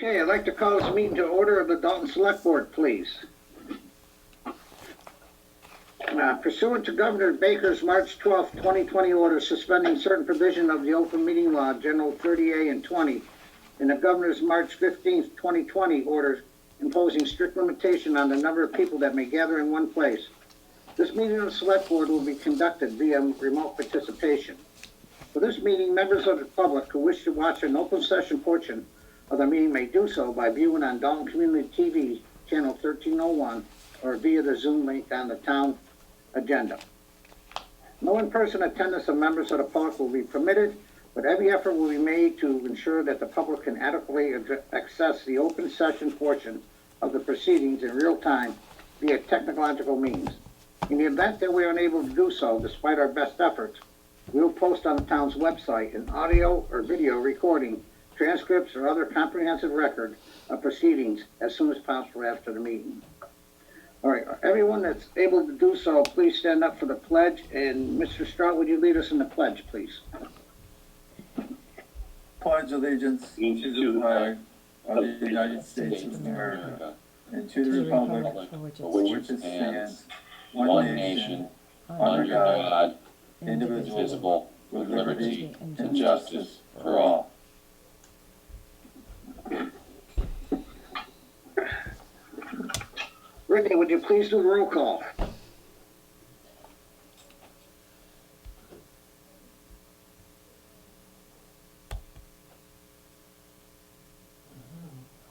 Okay, I'd like to call this meeting to order of the Dalton Selectboard, please. Pursuant to Governor Baker's March 12, 2020 order suspending certain provision of the Open Meeting Law, General 30A and 20, and the Governor's March 15, 2020 order imposing strict limitation on the number of people that may gather in one place, this meeting of the Selectboard will be conducted via remote participation. For this meeting, members of the public who wish to watch an open session portion of the meeting may do so by viewing on Dalton Community TV, channel 1301, or via the Zoom link on the town agenda. No in-person attendance of members of the public will be permitted, but every effort will be made to ensure that the public can adequately access the open session portion of the proceedings in real time via technological means. In the event that we are unable to do so, despite our best efforts, we will post on the town's website an audio or video recording, transcripts, or other comprehensive record of proceedings as soon as possible after the meeting. All right, everyone that's able to do so, please stand up for the pledge. And Mr. Strout, would you lead us in the pledge, please? Pledge allegiance to the flag of the United States of America and to the republic for which it stands, one nation, under God, indivisible, with liberty and justice for all. Brittany, would you please do the roll call?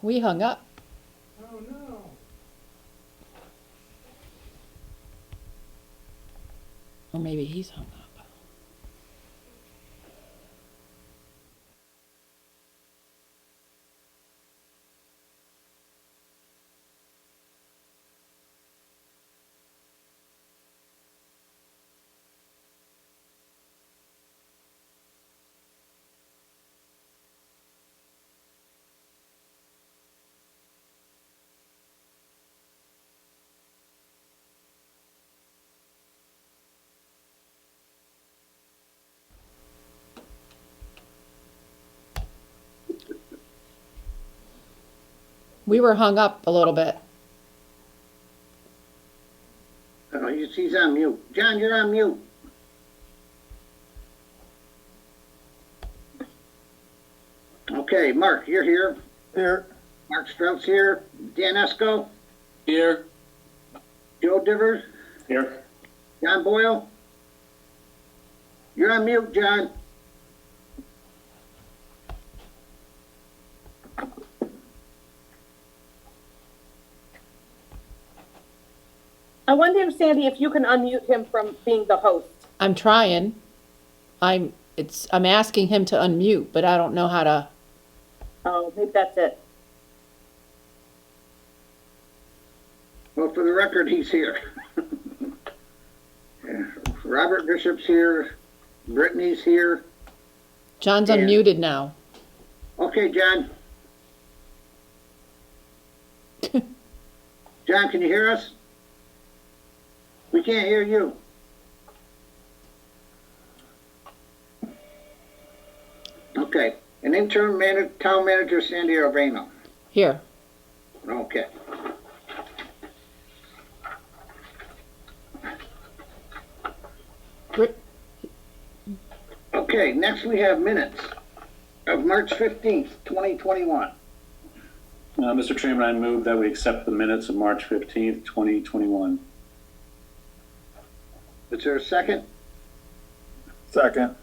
We hung up. Oh, no. Or maybe he's hung up. We were hung up a little bit. Oh, he's on mute. John, you're on mute. Okay, Mark, you're here. Here. Mark Strout's here. Dan Esco. Here. Joe Divers. Here. John Boyle. You're on mute, John. I wonder, Sandy, if you can unmute him from being the host. I'm trying. I'm asking him to unmute, but I don't know how to. Oh, maybe that's it. Well, for the record, he's here. Yeah, Robert Bishop's here. Brittany's here. John's Dan. unmuted now. Okay, John. John, can you hear us? We can't hear you. Okay. An interim town manager, Sandy Arvano. Here. Okay. Okay, next we have minutes of March 15th, 2021. Mr. Chairman, I move that we accept the minutes of March 15th, 2021. Is there a second? Second.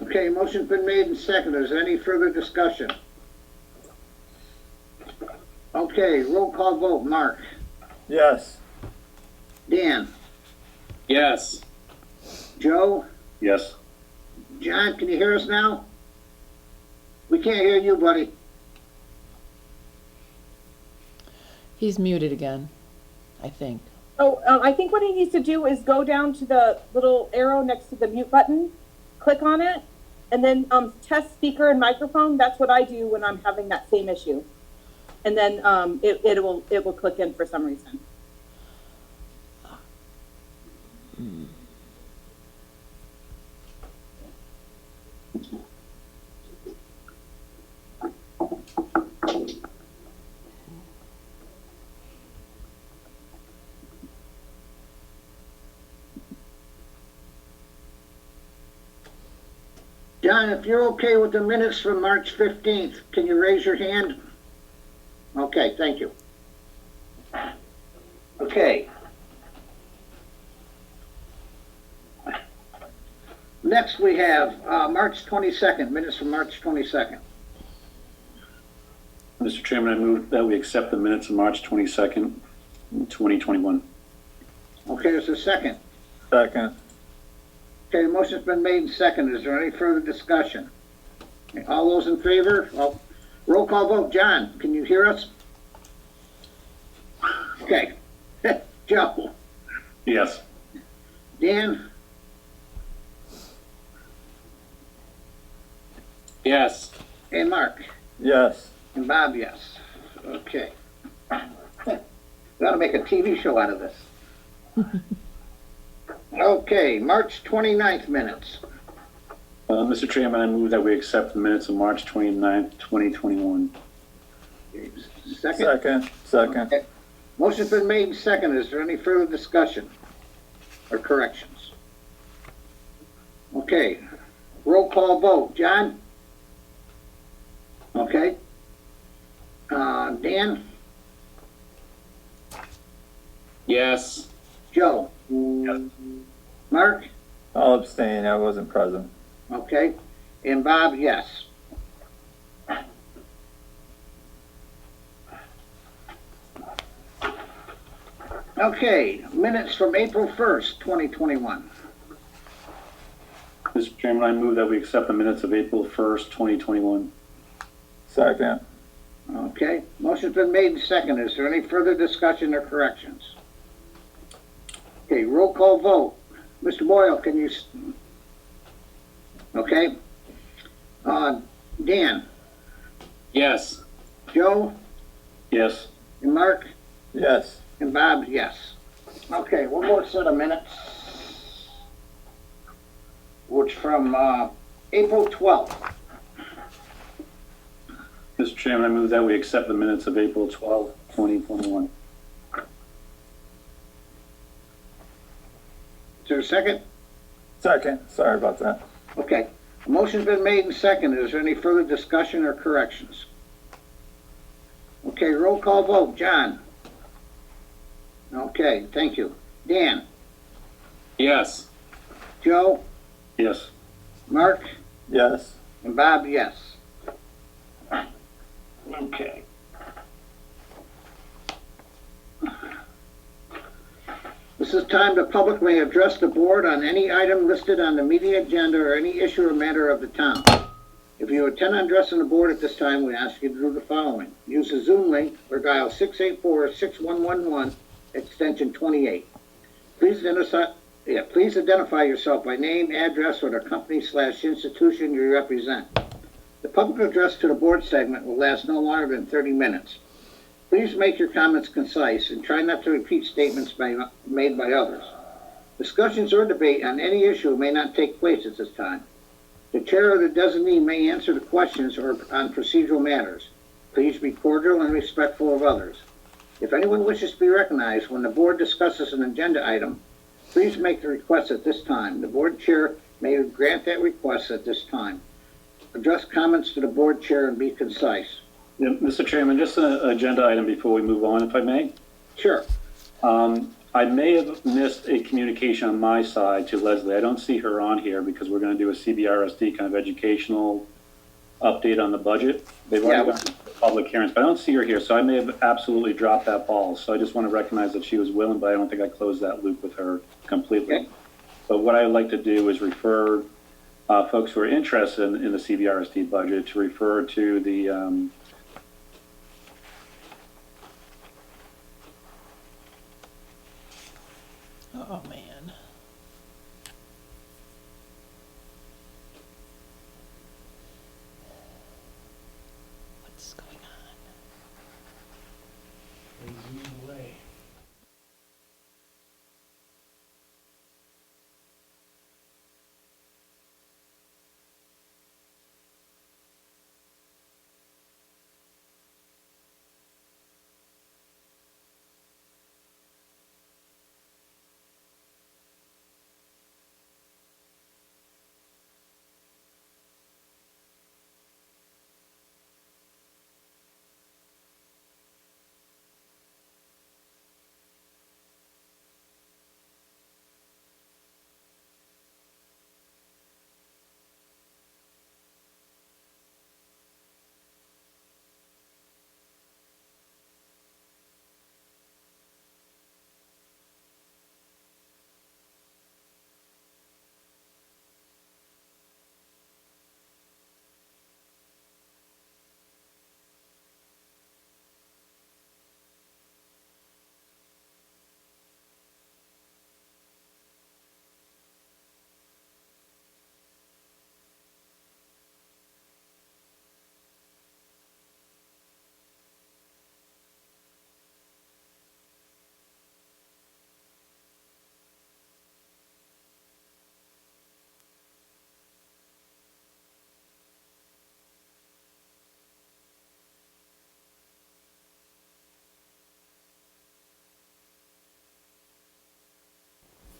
Okay, motion's been made and seconded. Is there any further discussion? Okay, roll call vote. Mark. Yes. Dan. Yes. Joe. Yes. John, can you hear us now? We can't hear you, buddy. He's muted again, I think. Oh, I think what he needs to do is go down to the little arrow next to the mute button, click on it, and then test speaker and microphone. That's what I do when I'm having that same issue. And then it will click in for some reason. John, if you're okay with the minutes from March 15th, can you raise your hand? Okay, thank you. Okay. Next, we have March 22nd, minutes from March 22nd. Mr. Chairman, I move that we accept the minutes of March 22nd, 2021. Okay, there's a second. Second. Okay, the motion's been made and seconded. Is there any further discussion? Okay, all those in favor? Well, roll call vote. John, can you hear us? Okay. Joe? Yes. Dan? Yes. And Mark? Yes. And Bob, yes. Okay. Gotta make a TV show out of this. Okay, March 29th minutes. Mr. Chairman, I move that we accept the minutes of March 29th, 2021. Second? Second. Okay. Motion's been made and seconded. Is there any further discussion or corrections? Okay, roll call vote. John? Okay. Dan? Yes. Joe? Yes. Mark? I'll abstain, I wasn't present. Okay. And Bob, yes. Okay, minutes from April 1st, 2021. Mr. Chairman, I move that we accept the minutes of April 1st, 2021. Second. Okay, motion's been made and seconded. Is there any further discussion or corrections? Okay, roll call vote. Mr. Boyle, can you? Okay. Dan? Yes. Joe? Yes. And Mark? Yes. And Bob, yes. Okay, one more set of minutes. Which from April 12th. Mr. Chairman, I move that we accept the minutes of April 12th, 2021. Is there a second? Second, sorry about that. Okay, a motion's been made and seconded. Is there any further discussion or corrections? Okay, roll call vote. John? Okay, thank you. Dan? Yes. Joe? Yes. Mark? Yes. And Bob, yes. Okay. This is time the public may address the board on any item listed on the meeting agenda or any issue or matter of the town. If you intend on addressing the board at this time, we ask you to do the following. Use the Zoom link or dial 684-6111, extension 28. Please identify yourself by name, address, or the company/institution you represent. The public address to the board segment will last no longer than 30 minutes. Please make your comments concise and try not to repeat statements made by others. Discussions or debate on any issue may not take place at this time. The chair or the designee may answer the questions or on procedural matters. Please be cordial and respectful of others. If anyone wishes to be recognized when the board discusses an agenda item, please make the request at this time. The board chair may grant that request at this time. Address comments to the board chair and be concise. Yeah, Mr. Chairman, just an agenda item before we move on, if I may. Sure. I may have missed a communication on my side to Leslie. I don't see her on here because we're going to do a CBRSD kind of educational update on the budget. They've already gone to public hearings, but I don't see her here, so I may have absolutely dropped that ball. So I just want to recognize that she was willing, but I don't think I closed that loop with her completely. Okay. But what I would like to do is refer folks who are interested in the CBRSD budget to refer to the Oh, man. What's going on?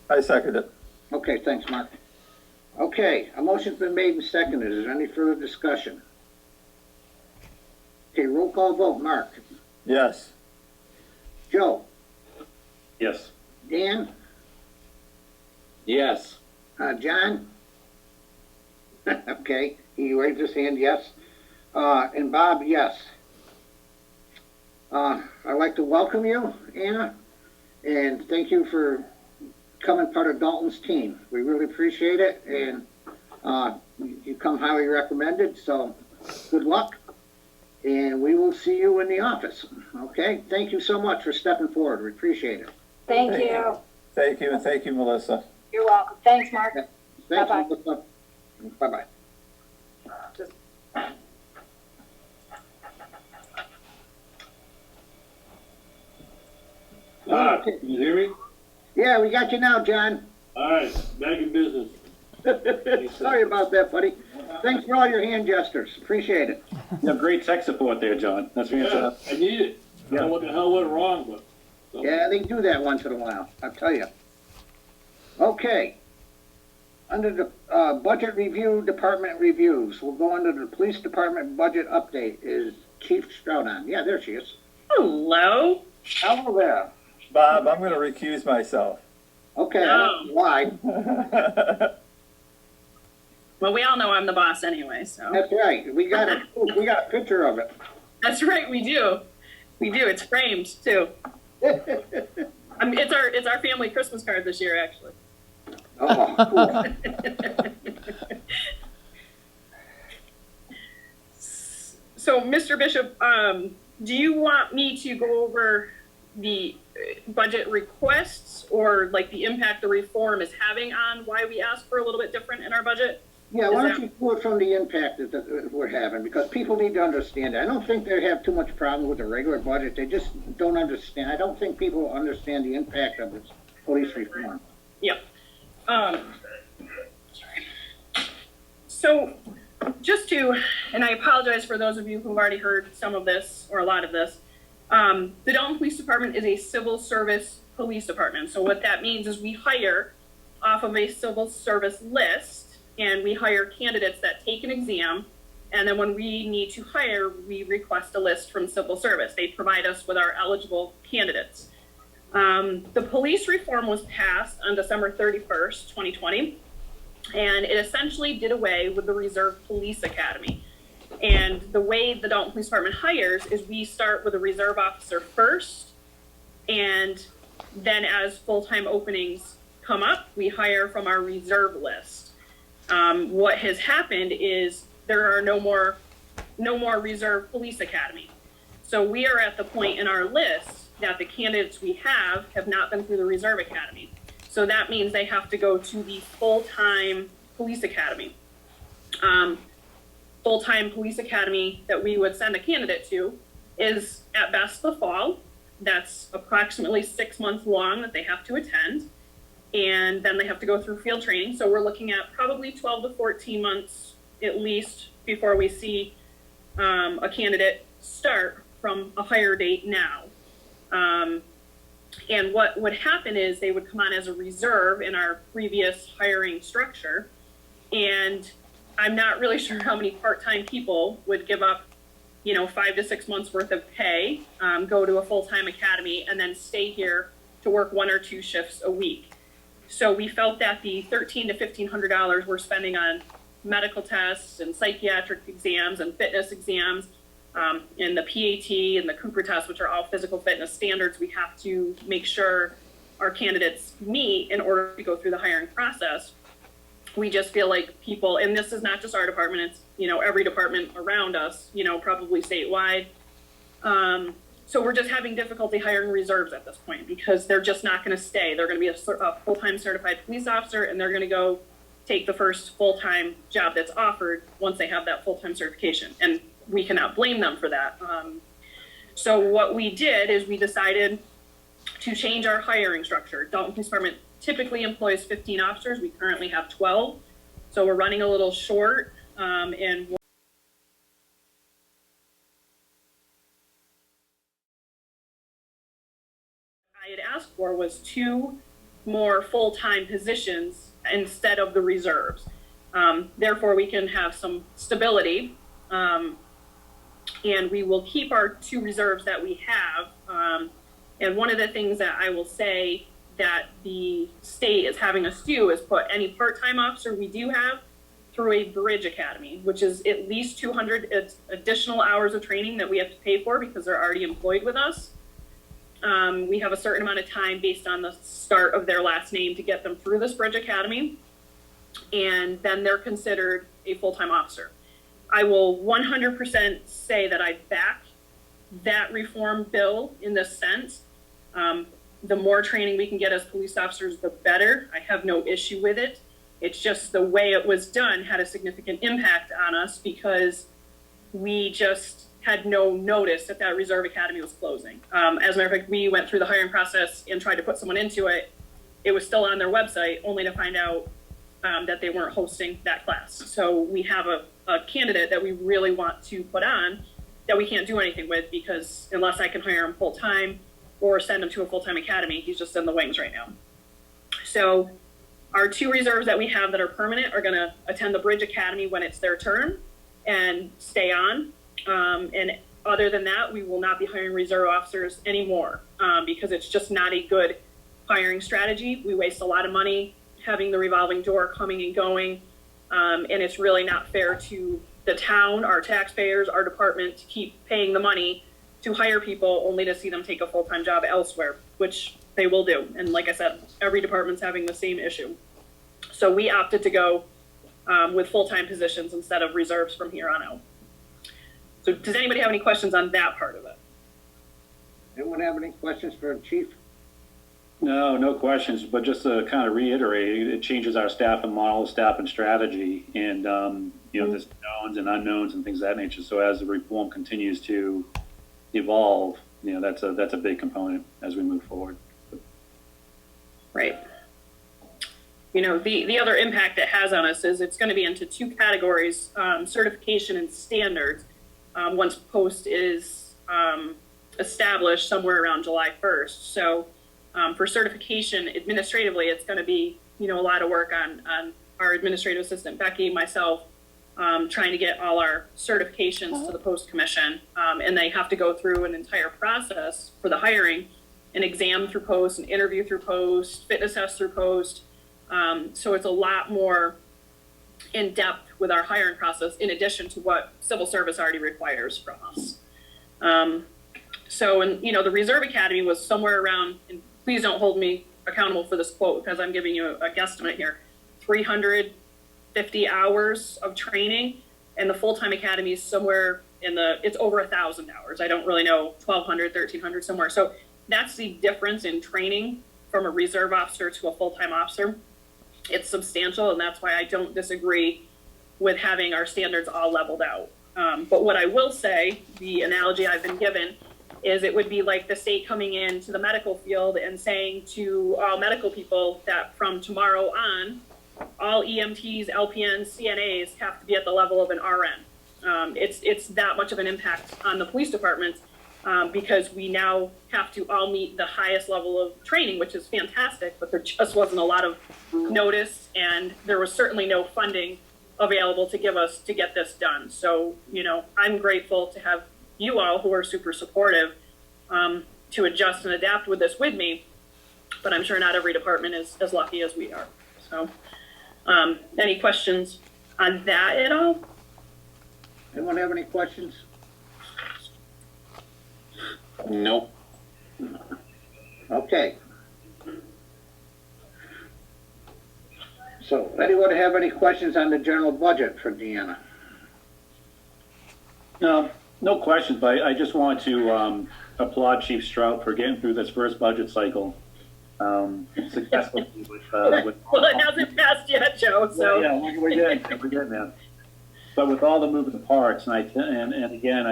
I second it. Okay, thanks, Mark. Okay, a motion's been made and seconded. Is there any further discussion? Okay, roll call vote. Mark? Yes. Joe? Yes. Dan? Yes. John? Okay, he raised his hand, yes. And Bob, yes. I'd like to welcome you, Anna, and thank you for becoming part of Dalton's team. We really appreciate it, and you come highly recommended, so good luck. And we will see you in the office, okay? Thank you so much for stepping forward. We appreciate it. Thank you. Thank you, and thank you, Melissa. You're welcome. Thanks, Mark. Thanks, Bye-bye. Melissa. Bye-bye. Can you hear me? Yeah, we got you now, John. All right, back in business. Sorry about that, buddy. Thanks for all your hand gestures. Appreciate it. You have great tech support there, John. That's Yeah, fantastic. I need it. I don't know what the hell went wrong, but. so- Yeah, they do that once in a while, I'll tell you. Okay. Under the budget review, department reviews, we'll go under the police department budget update. Is Chief Stroud on? Yeah, there she is. Hello. Hello there. Bob, I'm gonna recuse myself. Okay, I don't know why. Well, we all know I'm the boss anyway, so. That's right. We got a picture of it. That's right, we do. We do. It's framed too. It's our family Christmas card this year, actually. Oh, cool. So, Mr. Bishop, do you want me to go over the budget requests or like the impact the reform is having on why we ask for a little bit different in our budget? Yeah, why don't you do it from the impact that we're having, because people need to understand it. I don't think they have too much problem with the regular budget, they just don't understand. I don't think people understand the impact of this police reform. Yep. So, just to, and I apologize for those of you who've already heard some of this or a lot of this, the Dalton Police Department is a civil service police department. So what that means is we hire off of a civil service list, and we hire candidates that take an exam, and then when we need to hire, we request a list from civil service. They provide us with our eligible candidates. The police reform was passed on December 31st, 2020, and it essentially did away with the Reserve Police Academy. And the way the Dalton Police Department hires is we start with a reserve officer first, and then as full-time openings come up, we hire from our reserve list. What has happened is there are no more Reserve Police Academy. So we are at the point in our list that the candidates we have not been through the Reserve Academy. So that means they have to go to the full-time police academy. Full-time police academy that we would send a candidate to is at best the fall. That's approximately 6 months long that they have to attend. And then they have to go through field training. So we're looking at probably 12 to 14 months at least before we see a candidate start from a higher date now. And what would happen is they would come on as a reserve in our previous hiring structure. And I'm not really sure how many part-time people would give up, 5 to 6 months worth of pay, go to a full-time academy, and then stay here to work 1 or 2 shifts a week. So we felt that the $1,300 to $1,500 we're spending on medical tests and psychiatric exams and fitness exams, and the PAT and the Cooper test, which are all physical fitness standards, we have to make sure our candidates meet in order to go through the hiring process. We just feel like people, and this is not just our department, it's, every department around us, probably statewide. So we're just having difficulty hiring reserves at this point because they're just not going to stay. They're going to be a full-time certified police officer, and they're going to go take the first full-time job that's offered once they have that full-time certification. And we cannot blame them for that. So what we did is we decided to change our hiring structure. Dalton Police Department typically employs 15 officers. We currently have 12. So we're running a little short, and I had asked for was 2 more full-time positions instead of the reserves. Therefore, we can have some stability, and we will keep our 2 reserves that we have. And one of the things that I will say that the state is having us do is put any part-time officer we do have through a bridge academy, which is at least 200 additional hours of training that we have to pay for because they're already employed with us. We have a certain amount of time based on the start of their last name to get them through this bridge academy, and then they're considered a full-time officer. I will 100% say that I back that reform bill in this sense. The more training we can get as police officers, the better. I have no issue with it. It's just the way it was done had a significant impact on us because we just had no notice that that reserve academy was closing. As a matter of fact, we went through the hiring process and tried to put someone into it. It was still on their website, only to find out that they weren't hosting that class. So we have a candidate that we really want to put on that we can't do anything with because unless I can hire him full-time or send him to a full-time academy, he's just in the wings right now. So our 2 reserves that we have that are permanent are gonna attend the Bridge Academy when it's their turn and stay on. And other than that, we will not be hiring reserve officers anymore because it's just not a good hiring strategy. We waste a lot of money having the revolving door coming and going. And it's really not fair to the town, our taxpayers, our department to keep paying the money to hire people only to see them take a full-time job elsewhere, which they will do. And like I said, every department's having the same issue. So we opted to go with full-time positions instead of reserves from here on out. So does anybody have any questions on that part of it? Anyone have any questions for the chief? No, no questions, but just to kind of reiterate, it changes our staffing model, staffing strategy, and, there's knowns and unknowns and things of that nature. So as the reform continues to evolve, that's a big component as we move forward. Right. The other impact it has on us is it's going to be into 2 categories, certification and standards, once post is established somewhere around July 1st. So for certification, administratively, it's going to be, a lot of work on our administrative assistant, Becky, myself, trying to get all our certifications to the post commission. And they have to go through an entire process for the hiring, an exam through post, an interview through post, fitness test through post. So it's a lot more in depth with our hiring process in addition to what civil service already requires from us. The Reserve Academy was somewhere around, and please don't hold me accountable for this quote because I'm giving you a guesstimate here, 350 hours of training, and the full-time academy is somewhere it's over 1,000 hours. I don't really know, 1,200, 1,300, somewhere. So that's the difference in training from a reserve officer to a full-time officer. It's substantial, and that's why I don't disagree with having our standards all leveled out. But what I will say, the analogy I've been given, is it would be like the state coming into the medical field and saying to all medical people that from tomorrow on, all EMTs, LPNs, CNAs have to be at the level of an RN. It's that much of an impact on the police departments because we now have to all meet the highest level of training, which is fantastic, but there just wasn't a lot of notice, and there was certainly no funding available to give us to get this done. So, I'm grateful to have you all who are super supportive to adjust and adapt with this with me, but I'm sure not every department is as lucky as we are. So, any questions on that at all? Anyone have any questions? Nope. Okay. So, anyone have any questions on the general budget for Deanna? No questions, but I just want to applaud Chief Strout for getting through this first budget cycle successfully. Well, it hasn't passed yet, Joe. So yeah, we're getting there. But with all the moving parts, and again,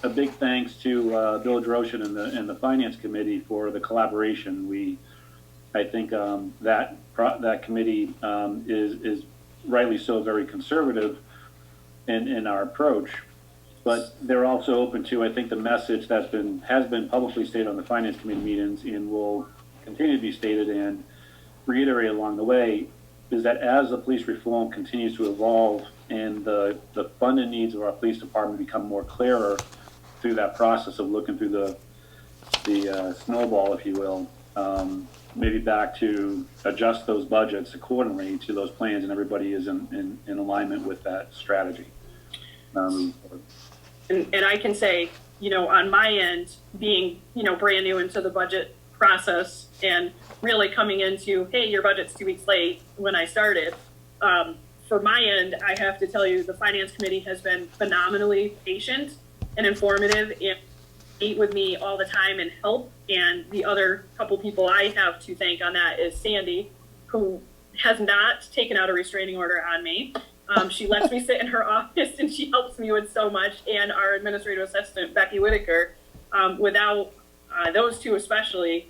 a big thanks to Bill Droshin and the Finance Committee for the collaboration. I think that committee is rightly so very conservative in our approach, but they're also open to, I think, the message has been publicly stated on the Finance Committee meetings and will continue to be stated and reiterated along the way is that as the police reform continues to evolve and the funding needs of our police department become more clearer through that process of looking through the snowball, if you will, maybe back to adjust those budgets accordingly to those plans, and everybody is in alignment with that strategy. And I can say, you know, on my end, being, you know, brand new into the budget process and really coming into, hey, your budget's 2 weeks late when I started. For my end, I have to tell you, the finance committee has been phenomenally patient and informative and meet with me all the time and help. And the other couple people I have to thank on that is Sandy, who has not taken out a restraining order on me. She lets me sit in her office and she helps me with so much. And our administrative assistant, Becky Whitaker, without those two especially,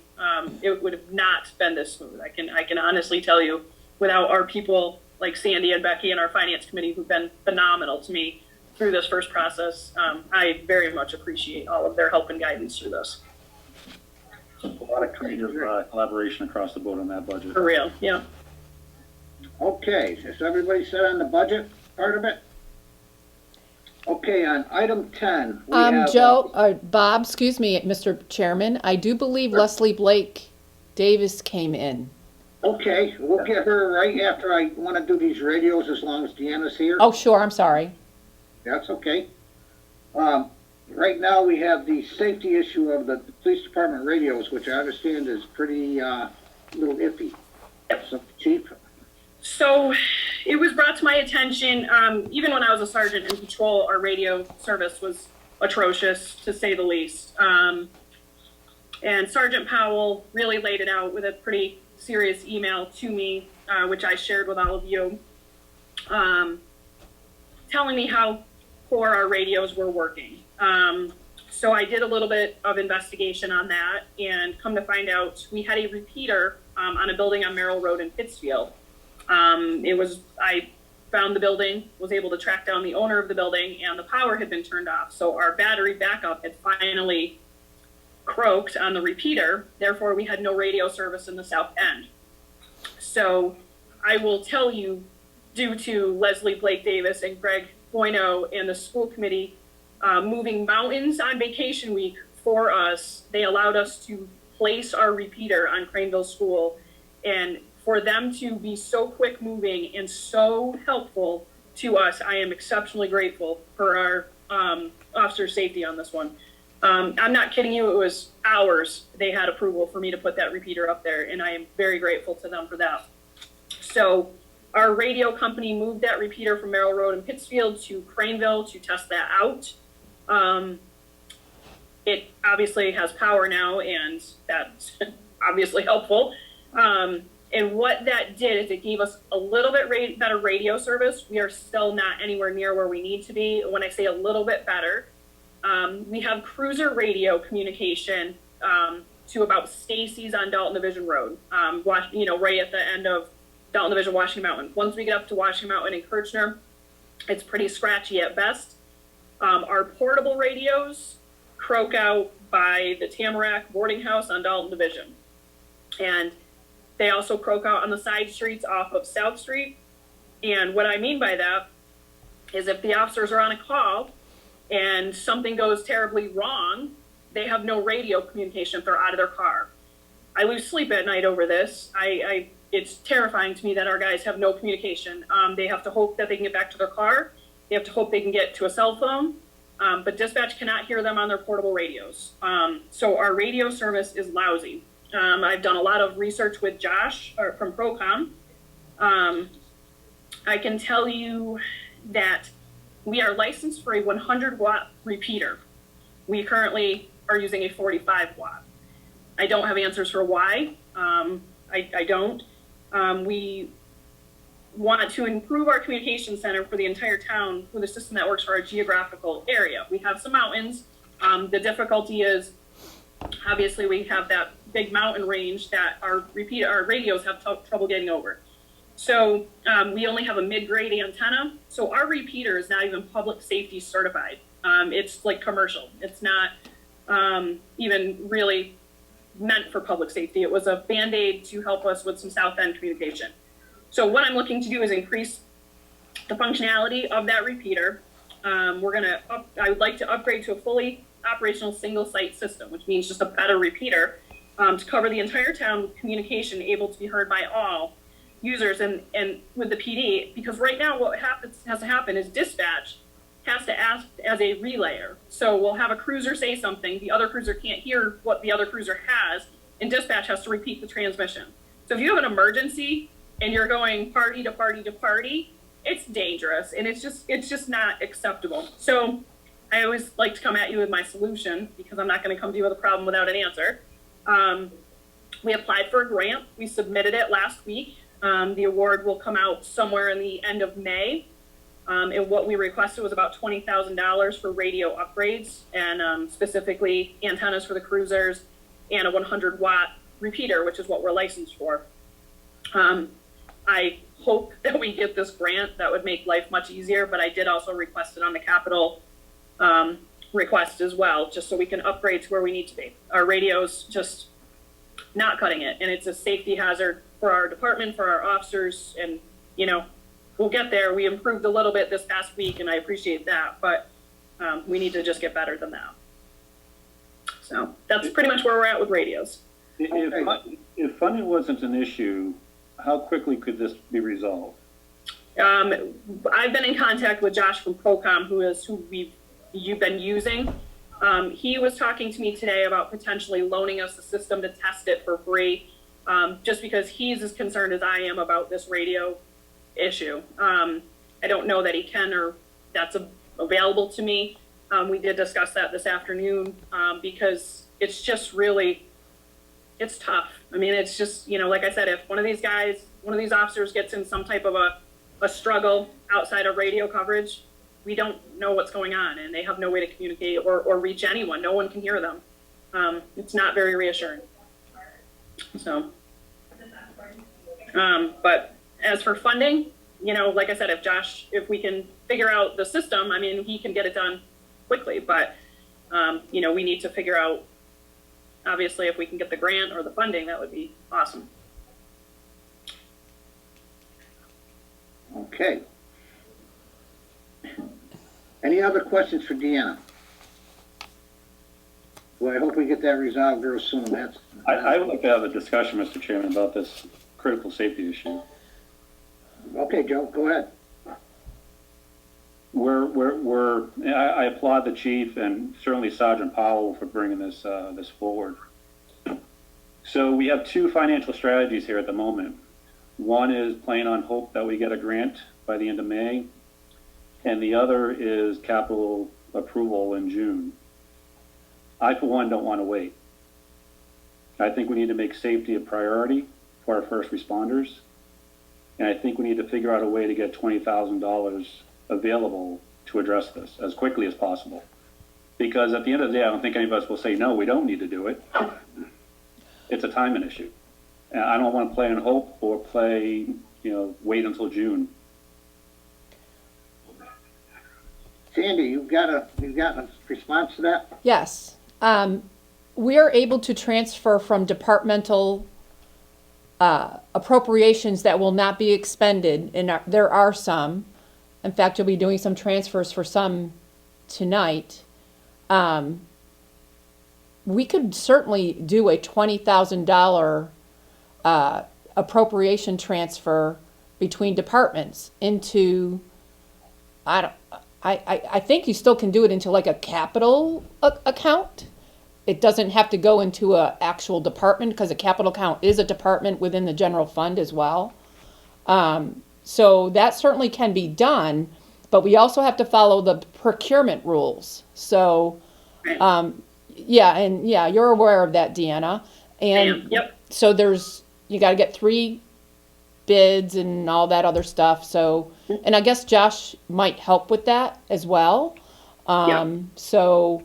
it would have not been this smooth. I can honestly tell you, without our people like Sandy and Becky and our finance committee, who've been phenomenal to me through this first process, I very much appreciate all of their help and guidance through this. A lot of creative collaboration across the board on that budget. For real, yeah. Okay, is everybody set on the budget part of it? Okay, on item 10, we have... Joe, Bob, excuse me, Mr. Chairman, I do believe Leslie Blake Davis came in. Okay, we'll get her right after I want to do these radios, as long as Deanna's here. Oh, sure, I'm sorry. That's okay. Right now, we have the safety issue of the police department radios, which I understand is pretty, little iffy. So, Chief? So it was brought to my attention, even when I was a sergeant in patrol, our radio service was atrocious, to say the least. And Sergeant Powell really laid it out with a pretty serious email to me, which I shared with all of you, telling me how poor our radios were working. So I did a little bit of investigation on that, and come to find out we had a repeater on a building on Merrill Road in Pittsfield. I found the building, was able to track down the owner of the building, and the power had been turned off. So our battery backup had finally croaked on the repeater. Therefore, we had no radio service in the south end. So I will tell you, due to Leslie Blake Davis and Greg Bueno and the school committee moving mountains on vacation week for us, they allowed us to place our repeater on Craneville School. And for them to be so quick moving and so helpful to us, I am exceptionally grateful for our officer safety on this one. I'm not kidding you, it was hours they had approval for me to put that repeater up there, and I am very grateful to them for that. So our radio company moved that repeater from Merrill Road in Pittsfield to Craneville to test that out. It obviously has power now, and that's obviously helpful. And what that did is it gave us a little bit better radio service. We are still not anywhere near where we need to be. When I say a little bit better, we have cruiser radio communication to about Stacy's on Dalton Division Road, right at the end of Dalton Division, Washington Mountain. Once we get up to Washington Mountain and Kirchner, it's pretty scratchy at best. Our portable radios croak out by the Tamarack boarding house on Dalton Division. And they also croak out on the side streets off of South Street. And what I mean by that is if the officers are on a call and something goes terribly wrong, they have no radio communication if they're out of their car. I lose sleep at night over this. It's terrifying to me that our guys have no communication. They have to hope that they can get back to their car. They have to hope they can get to a cell phone. But dispatch cannot hear them on their portable radios. So our radio service is lousy. I've done a lot of research with Josh from Procom. I can tell you that we are licensed for a 100-watt repeater. We currently are using a 45-watt. I don't have answers for why. I don't. We want to improve our communication center for the entire town with a system that works for our geographical area. We have some mountains. The difficulty is, obviously, we have that big mountain range that our radios have trouble getting over. So we only have a mid-grade antenna. So our repeater is not even public safety certified. It's like commercial. It's not even really meant for public safety. It was a Band-Aid to help us with some South End communication. So what I'm looking to do is increase the functionality of that repeater. I would like to upgrade to a fully operational single site system, which means just a better repeater to cover the entire town with communication able to be heard by all users and with the PD, because right now what has to happen is dispatch has to act as a relayer. So we'll have a cruiser say something, the other cruiser can't hear what the other cruiser has, and dispatch has to repeat the transmission. So if you have an emergency and you're going party to party to party, it's dangerous and it's just not acceptable. So I always like to come at you with my solution because I'm not going to come to you with a problem without an answer. We applied for a grant. We submitted it last week. The award will come out somewhere in the end of May. And what we requested was about $20,000 for radio upgrades and specifically antennas for the cruisers and a 100-watt repeater, which is what we're licensed for. I hope that we get this grant. That would make life much easier, but I did also request it on the capital request as well, just so we can upgrade to where we need to be. Our radio's just not cutting it, and it's a safety hazard for our department, for our officers, and, you know, we'll get there. We improved a little bit this past week, and I appreciate that, but we need to just get better than that. So that's pretty much where we're at with radios. If funding wasn't an issue, how quickly could this be resolved? I've been in contact with Josh from Procom, who you've been using. He was talking to me today about potentially loaning us the system to test it for free, just because he's as concerned as I am about this radio issue. I don't know that he can or that's available to me. We did discuss that this afternoon because it's just really, it's tough. I mean, it's just, you know, like I said, if one of these officers gets in some type of a struggle outside of radio coverage, we don't know what's going on and they have no way to communicate or reach anyone. No one can hear them. It's not very reassuring. So, but as for funding, you know, like I said, if we can figure out the system, I mean, he can get it done quickly, but, you know, we need to figure out, obviously, if we can get the grant or the funding, that would be awesome. Okay. Any other questions for Deanna? Well, I hope we get that resolved real soon. I would like to have a discussion, Mr. Chairman, about this critical safety issue. Okay, Joe, go ahead. I applaud the chief and certainly Sergeant Powell for bringing this forward. So we have two financial strategies here at the moment. One is playing on hope that we get a grant by the end of May, and the other is capital approval in June. I, for one, don't want to wait. I think we need to make safety a priority for our first responders, and I think we need to figure out a way to get $20,000 available to address this as quickly as possible. Because at the end of the day, I don't think any of us will say, no, we don't need to do it. It's a timing issue. And I don't want to play on hope or wait until June. Sandy, you've got a response to that? Yes. We are able to transfer from departmental appropriations that will not be expended, and there are some. In fact, you'll be doing some transfers for some tonight. We could certainly do a $20,000 appropriation transfer between departments into, I think you still can do it into like a capital account. It doesn't have to go into an actual department because a capital account is a department within the general fund as well. So that certainly can be done, but we also have to follow the procurement rules. So, you're aware of that, Deanna. And yep. So you got to get 3 bids and all that other stuff. So, and I guess Josh might help with that as well. So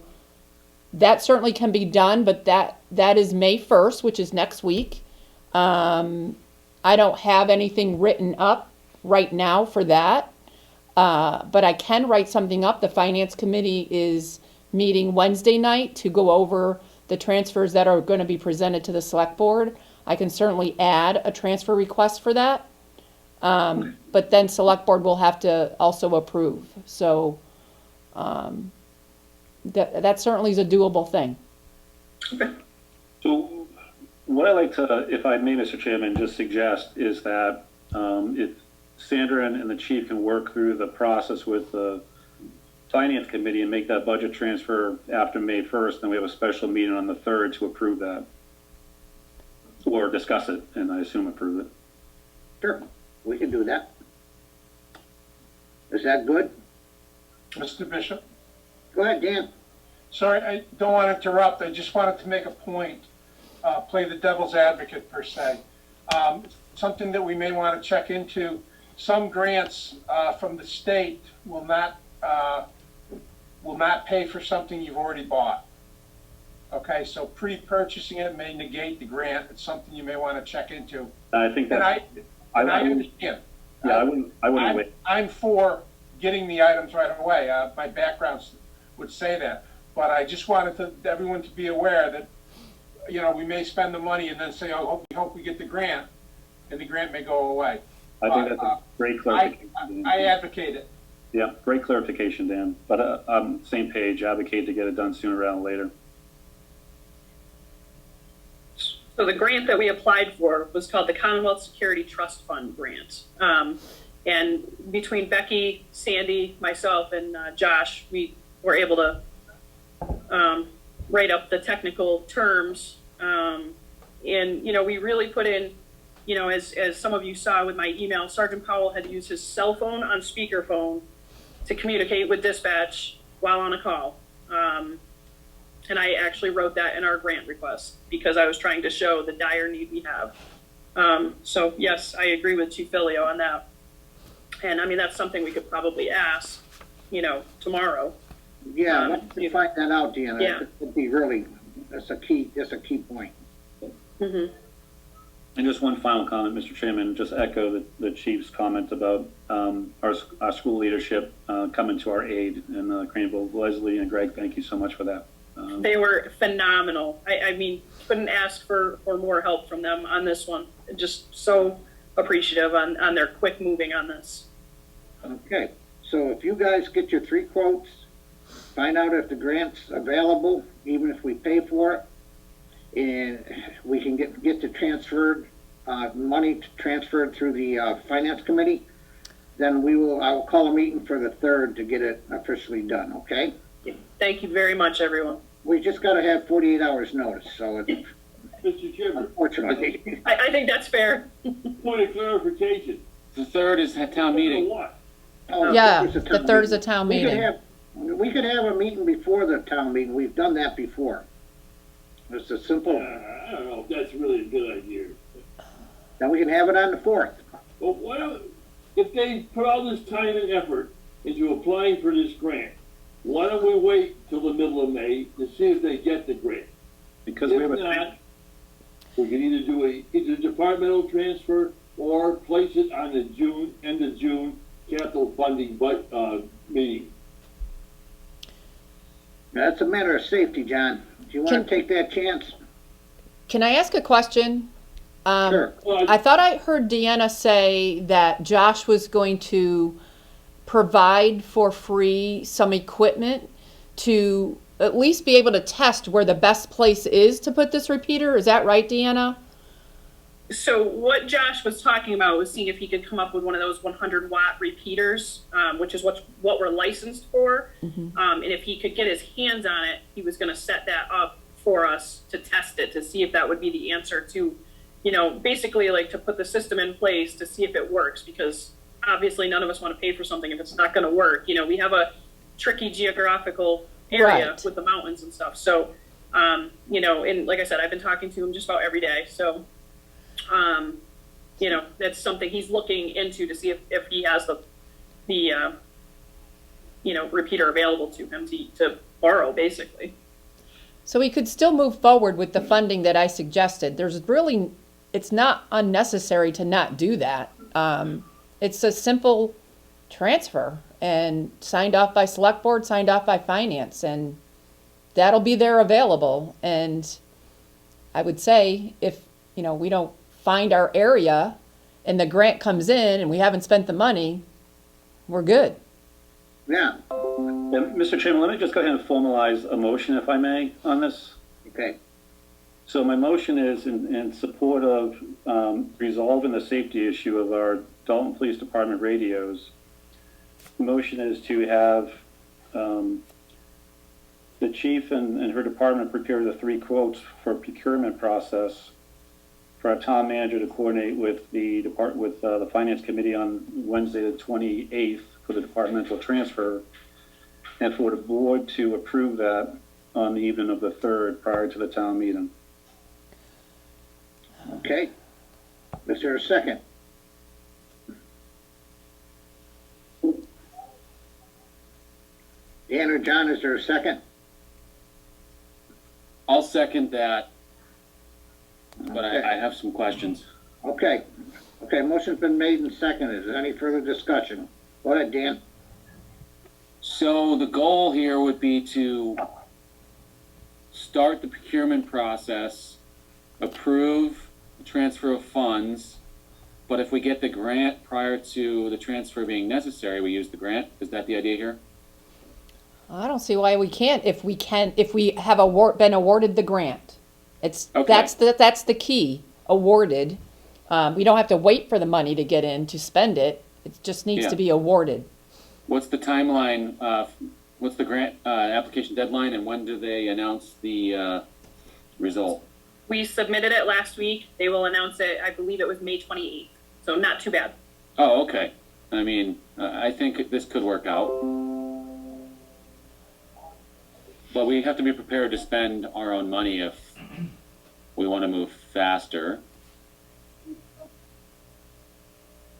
that certainly can be done, but that is May 1st, which is next week. I don't have anything written up right now for that, but I can write something up. The Finance Committee is meeting Wednesday night to go over the transfers that are gonna be presented to the select board, I can certainly add a transfer request for that. But then select board will have to also approve, so, that certainly is a doable thing. So what I like to, if I may, Mr. Chairman, just suggest is that if Sandra and the chief can work through the process with the finance committee and make that budget transfer after May 1st, then we have a special meeting on the 3rd to approve that. Or discuss it, and I assume approve it. Sure, we can do that. Is that good? Mr. Bishop, Go ahead, Dan. sorry, I don't want to interrupt. I just wanted to make a point, play the devil's advocate per se. Something that we may want to check into, some grants from the state will not pay for something you've already bought. Okay, so pre-purchasing it may negate the grant. It's something you may want to check into. I think And that's, I I wouldn't- understand. yeah, I wouldn't wait. I'm for getting the items right away. My background would say that. But I just wanted everyone to be aware that, we may spend the money and then say, oh, we hope we get the grant, and the grant may go away. I think that's a great clarification. I advocate it. Yeah, great clarification, Dan. But same page, advocate to get it done sooner rather than later. So the grant that we applied for was called the Commonwealth Security Trust Fund Grant. And between Becky, Sandy, myself, and Josh, we were able to write up the technical terms. And, we really put in, as some of you saw with my email, Sergeant Powell had used his cell phone on speakerphone to communicate with dispatch while on a call. And I actually wrote that in our grant request because I was trying to show the dire need we have. So yes, I agree with Chief Filio on that. And I mean, that's something we could probably ask, tomorrow. Yeah, let's find that out, Deanna. Yeah. It would be really, that's a key point. Mm-hmm. And just one final comment, Mr. Chairman, just echo the chief's comment about our school leadership coming to our aid. And Craneville, Leslie and Greg, thank you so much for that. They were phenomenal. I mean, couldn't ask for more help from them on this one. Just so appreciative on their quick moving on this. Okay, so if you guys get your 3 quotes, find out if the grant's available, even if we pay for it, and we can get the transferred, money transferred through the finance committee, then I will call a meeting for the 3rd to get it officially done, okay? Thank you very much, everyone. We just gotta have 48 hours notice, so it's, Mr. Chairman, unfortunately. I think that's fair. point of clarification. The 3rd is at town For meeting. what? Oh, Yeah, it's a the town 3rd is a meeting. town We could meeting. we could have a meeting before the town meeting. We've done that before. It's a simple, I don't know if that's really a good idea. then we can have it on the 4th. But if they put all this time and effort into applying for this grant, why don't we wait till the middle of May to see if they get the grant? Because we have If not, we can either do a interdepartmental transfer or place it on the end of June capital funding meeting. That's a matter of safety, John. Do you wanna take that chance? Can I ask a question? Sure. Well, I thought I heard Deanna say that Josh was going to provide for free some equipment to at least be able to test where the best place is to put this repeater. Is that right, Deanna? So what Josh was talking about was seeing if he could come up with one of those 100-watt repeaters, which is what we're licensed for. And if he could get his hands on it, he was going to set that up for us to test it, to see if that would be the answer to, basically like to put the system in place to see if it works, because obviously none of us want to pay for something if it's not going to work. We have a tricky geographical area Right. with the mountains and stuff. So, and like I said, I've been talking to him just about every day. So, that's something he's looking into to see if he has the repeater available to him to borrow, basically. So we could still move forward with the funding that I suggested. It's not unnecessary to not do that. It's a simple transfer and signed off by select board, signed off by finance, and that'll be there available. And I would say if, we don't find our area and the grant comes in and we haven't spent the money, we're good. Yeah, And Mr. Chairman, let me just go ahead and formalize a motion, if I may, on this. okay. So my motion is in support of resolving the safety issue of our Dalton Police Department radios. The motion is to have the chief and her department prepare the 3 quotes for procurement process for our town manager to coordinate with the the finance committee on Wednesday the 28th for the departmental transfer, and for the board to approve that on the evening of the 3rd prior to the town meeting. Okay. Is there a second? Dan or John, is there a second? I'll second that, but Okay. I have some questions. Okay. Okay, motion's been made and seconded. Is there any further discussion? Go ahead, Dan. So the goal here would be to start the procurement process, approve the transfer of funds, but if we get the grant prior to the transfer being necessary, we use the grant. Is that the idea here? I don't see why we can't if we have been awarded the grant. Okay. That's the key. Awarded. We don't have to wait for the money to get in to spend it. It just needs Yeah. to be awarded. What's the timeline? What's the grant application deadline, and when do they announce the result? We submitted it last week. They will announce it, I believe it was May 28th. So not too bad. Oh, okay. I mean, I think this could work out. But we have to be prepared to spend our own money if we want to move faster.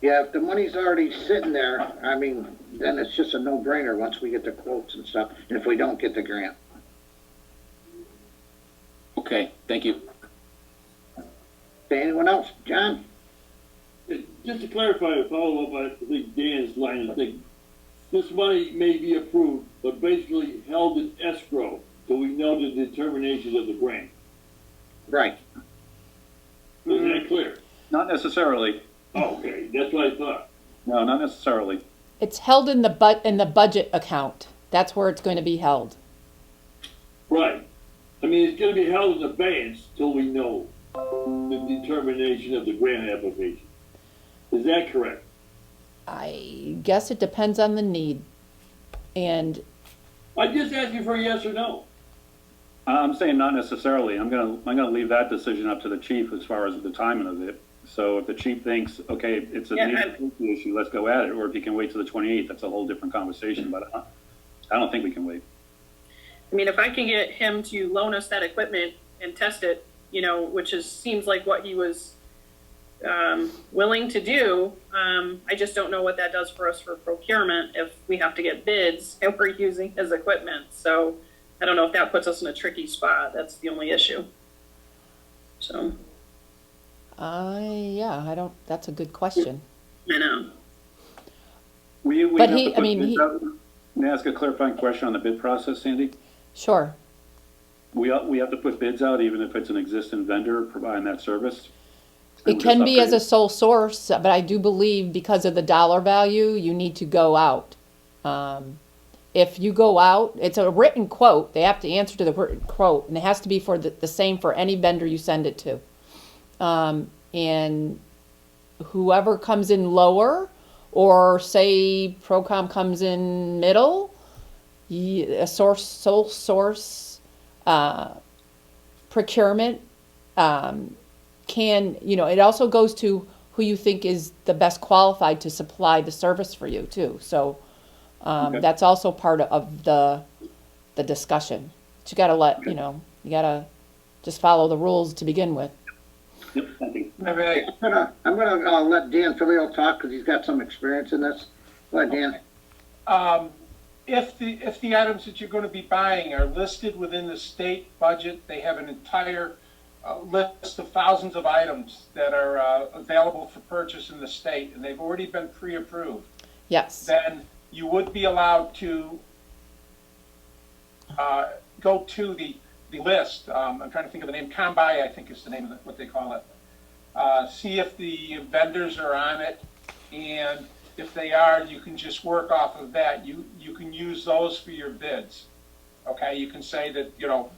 Yeah, if the money's already sitting there, I mean, then it's just a no-brainer once we get the quotes and stuff, and if we don't get the grant. Okay, thank you. Okay, anyone else? John? Just to clarify, a follow-up, I think Dan's line of thinking. This money may be approved, but basically held in escrow, so we know the determination of the grant. Right. Is that clear? Not necessarily. Oh, okay, that's what I thought. No, not necessarily. It's held in the budget account. That's where it's going to be held. Right. I mean, it's gonna be held in abeyance till we know the determination of the grant application. Is that correct? I guess it depends on the need. And I just asked you for a yes or no. I'm saying not necessarily. I'm gonna leave that decision up to the chief as far as the timing of it. So if the chief thinks, okay, it's a Yeah, major safety issue, let's go at it, or if he can wait till the 28th, that's a whole different conversation, but I don't think we can wait. I mean, if I can get him to loan us that equipment and test it, which seems like what he was willing to do. I just don't know what that does for us for procurement if we have to get bids and we're using his equipment. So I don't know if that puts us in a tricky spot. That's the only issue. So. that's a good question. I know. We But have he- to put I mean, bids he- out? May I ask a clarifying question on the bid process, Sandy? Sure. We have to put bids out even if it's an existing vendor providing that service? It can be as a sole source, but I do believe because of the dollar value, you need to go out. If you go out, it's a written quote. They have to answer to the written quote, and it has to be for the same for any vendor you send it to. And whoever comes in lower, or say Procom comes in middle, a sole source procurement can, it also goes to who you think is the best qualified to supply the service for you too. So that's also part of the discussion. But you gotta you gotta just follow the rules to begin with. Yep, thank you. I'm gonna let Dan Filio talk because he's got some experience in this. Go ahead, Dan. If the items that you're going to be buying are listed within the state budget, they have an entire list of thousands of items that are available for purchase in the state, and they've already been pre-approved. Yes. Then you would be allowed to go to the list, I'm trying to think of the name, Combi, I think is the name of what they call it. See if the vendors are on it, and if they are, you can just work off of that. You can use those for your bids. Okay, you can say that, you know,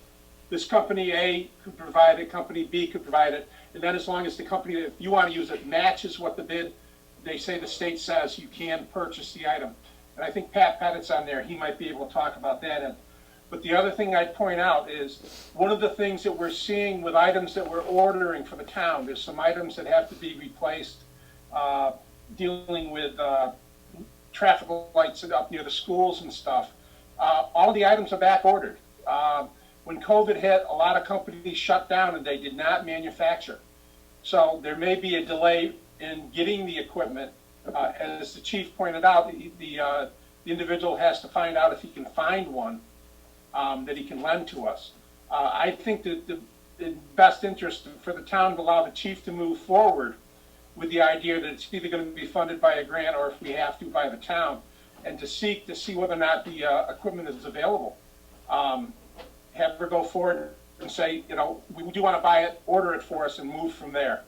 this company A could provide it, company B could provide it, and then as long as the company that you want to use it matches what the bid, they say the state says, you can purchase the item. And I think Pat Pettit's on there, he might be able to talk about that. But the other thing I'd point out is, one of the things that we're seeing with items that we're ordering for the town, there's some items that have to be replaced, dealing with traffic lights up near the schools and stuff. All the items are back ordered. When COVID hit, a lot of companies shut down and they did not manufacture. So there may be a delay in getting the equipment. As the chief pointed out, the individual has to find out if he can find one that he can lend to us. I think that the best interest for the town to allow the chief to move forward with the idea that it's either going to be funded by a grant or if we have to by the town, and to seek to see whether or not the equipment is available. Have her go forward and say, you know, we do want to buy it, order it for us, and move from there.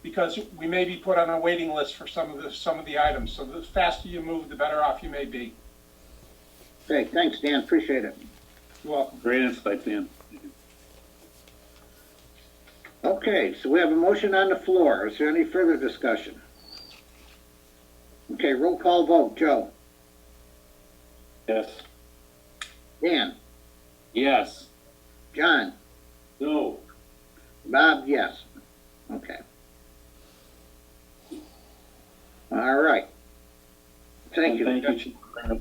Because we may be put on a waiting list for some of the items. So the faster you move, the better off you may be. Okay, thanks, Dan, appreciate it. You're welcome. Great insight, Dan. Okay, so we have a motion on the floor. Is there any further discussion? Okay, roll call vote. Joe? Yes. Dan? Yes. John? No. Bob, yes. Okay. All right. Thank you. Thank you, Chief, for bringing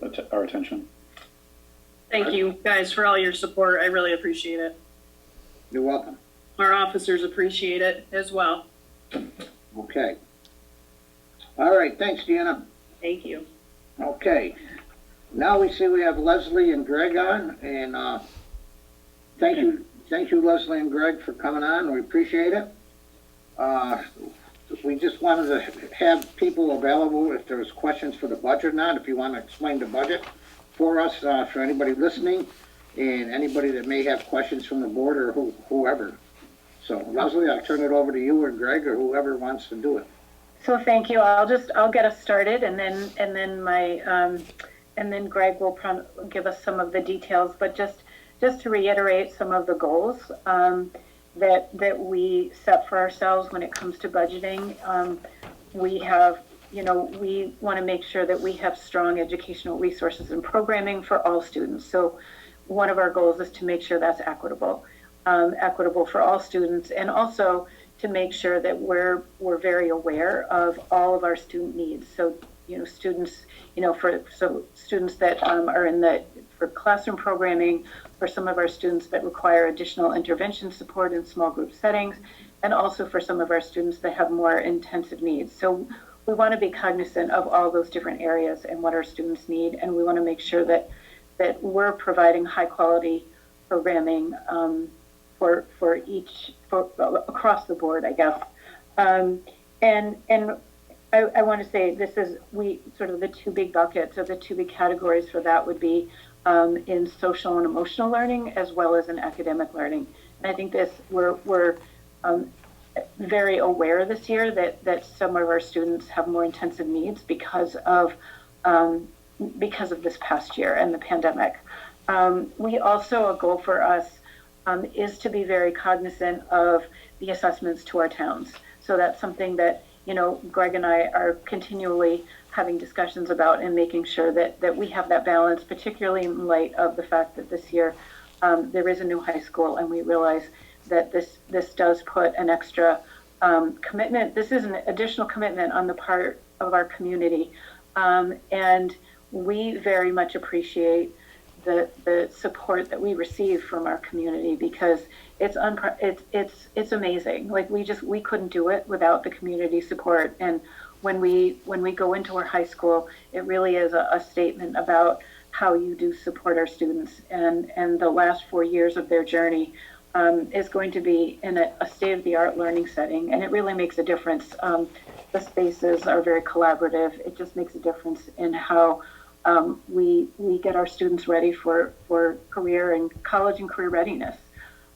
us to our attention. Thank you guys for all your support. I really appreciate it. You're welcome. Our officers appreciate it as well. Okay. All right, thanks, Deanna. Thank you. Okay. Now we see we have Leslie and Greg on, and thank you, Leslie and Greg, for coming on. We appreciate it. We just wanted to have people available if there's questions for the budget or not, if you want to explain the budget for us, for anybody listening, and anybody that may have questions from the board or whoever. So Leslie, I'll turn it over to you or Greg or whoever wants to do it. So thank you. I'll get us started, and then Greg will give us some of the details. But just to reiterate some of the goals that we set for ourselves when it comes to budgeting, we have, we want to make sure that we have strong educational resources and programming for all students. So one of our goals is to make sure that's equitable for all students, and also to make sure that we're very aware of all of our student needs. So, students, students that are for classroom programming, for some of our students that require additional intervention support in small group settings, and also for some of our students that have more intensive needs. So we want to be cognizant of all those different areas and what our students need, and we want to make sure that we're providing high quality programming across the board, I guess. And I want to say this is, sort of the two big buckets, or the two big categories for that would be in social and emotional learning, as well as in academic learning. And I think we're very aware this year that some of our students have more intensive needs because of this past year and the pandemic. We also, a goal for us is to be very cognizant of the assessments to our towns. So that's something that, Greg and I are continually having discussions about, and making sure that we have that balance, particularly in light of the fact that this year there is a new high school, and we realize that this does put an extra commitment. This is an additional commitment on the part of our community, and we very much appreciate the support that we receive from our community, because it's amazing. Like, we couldn't do it without the community support. And when we go into our high school, it really is a statement about how you do support our students, and the last 4 years of their journey is going to be in a state-of-the-art learning setting, and it really makes a difference. The spaces are very collaborative. It just makes a difference in how we get our students ready for career and college and career readiness.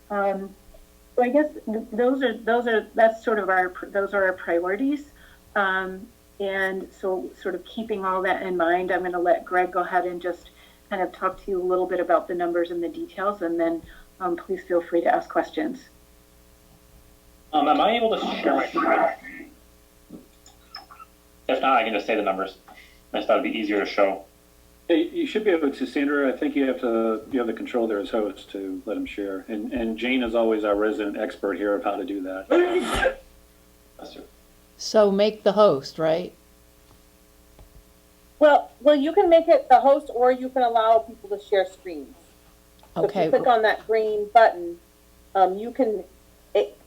So I guess that's sort of those are our priorities. And so sort of keeping all that in mind, I'm going to let Greg go ahead and just kind of talk to you a little bit about the numbers and the details, and then please feel free to ask questions. Am I able to share my screen? If not, I can just say the numbers. I just thought it'd be easier to show. Hey, you should be able to, Sandra. I think you have the control there as host to let him share. And Jane is always our resident expert here of how to do that. So make the host, right? Well, you can make it the host, or you can allow people to share screens. So if Okay. you click on that green button, you can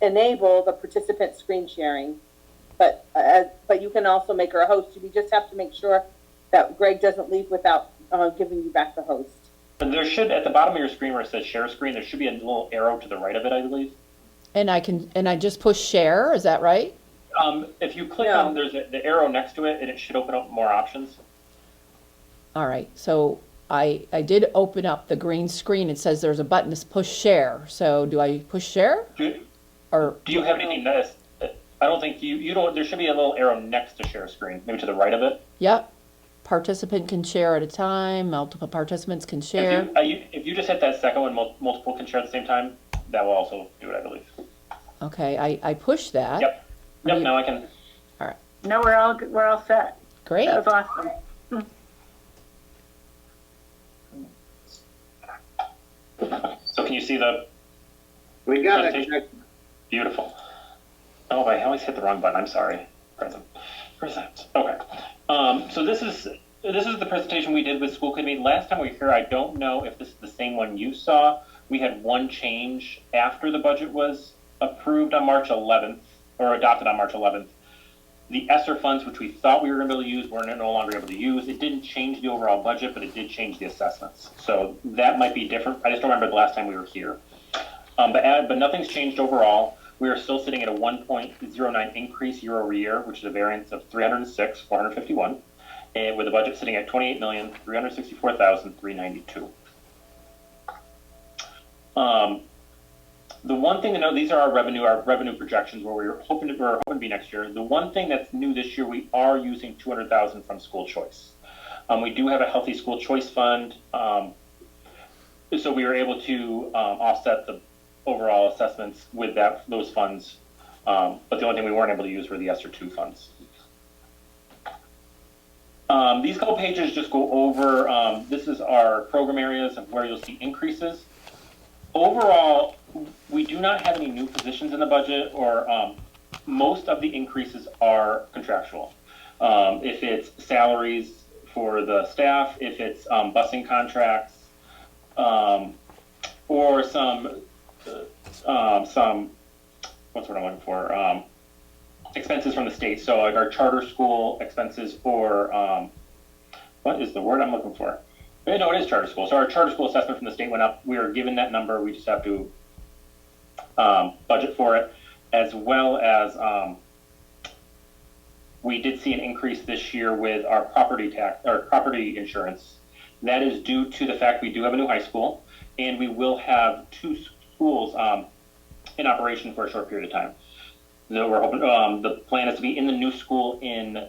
enable the participant screen sharing, but you can also make her a host. You just have to make sure that Greg doesn't leave without giving you back the host. And there should, at the bottom of your screen where it says share screen, there should be a little arrow to the right of it, I believe. And I just push share, is that right? If you click on, there's the arrow next to it, and it should open up more options. All right, so I did open up the green screen. It says there's a button to push share. So do I push share? Do you have anything that is, I don't think you don't, there should be a little arrow next to share screen, maybe to the right of it. Yep. Participant can share at a time. Multiple participants can share. If you just hit that second one, multiple can share at the same time, that will also do it, I believe. Okay, I push that. Yep. Yep, now I can. All right. No, we're all set. Great. That was awesome. So can you see the? We got presentation? it. Beautiful. Oh, I always hit the wrong button. I'm sorry. Present. Okay. So this is the presentation we did with school committee last time we were here. I don't know if this is the same one you saw. We had one change after the budget was approved on March 11th or adopted on March 11th. The ESSER funds, which we thought we were going to be able to use, we're no longer able to use. It didn't change the overall budget, but it did change the assessments. So that might be different. I just don't remember the last time we were here. But nothing's changed overall. We are still sitting at a 1.09 increase year over year, which is a variance of 306,451, and with a budget sitting at 28,364,392. The one thing to know, these are our revenue projections where we're hoping to be next year. The one thing that's new this year, we are using 200,000 from school choice. We do have a healthy school choice fund, so we were able to offset the overall assessments with those funds. But the only thing we weren't able to use were the ESSER 2 funds. These couple pages just go over, this is our program areas of where you'll see increases. Overall, we do not have any new positions in the budget, or most of the increases are contractual. If it's salaries for the staff, if it's busing contracts, or some what's what I'm looking for, expenses from the state. So like our charter school expenses, or what is the word I'm looking for? No, it is charter school. So our charter school assessment from the state went up. We are given that number. We just have to budget for it, as well as we did see an increase this year with our property tax or property insurance. That is due to the fact we do have a new high school, and we will have 2 schools in operation for a short period of time. So we're hoping the plan is to be in the new school in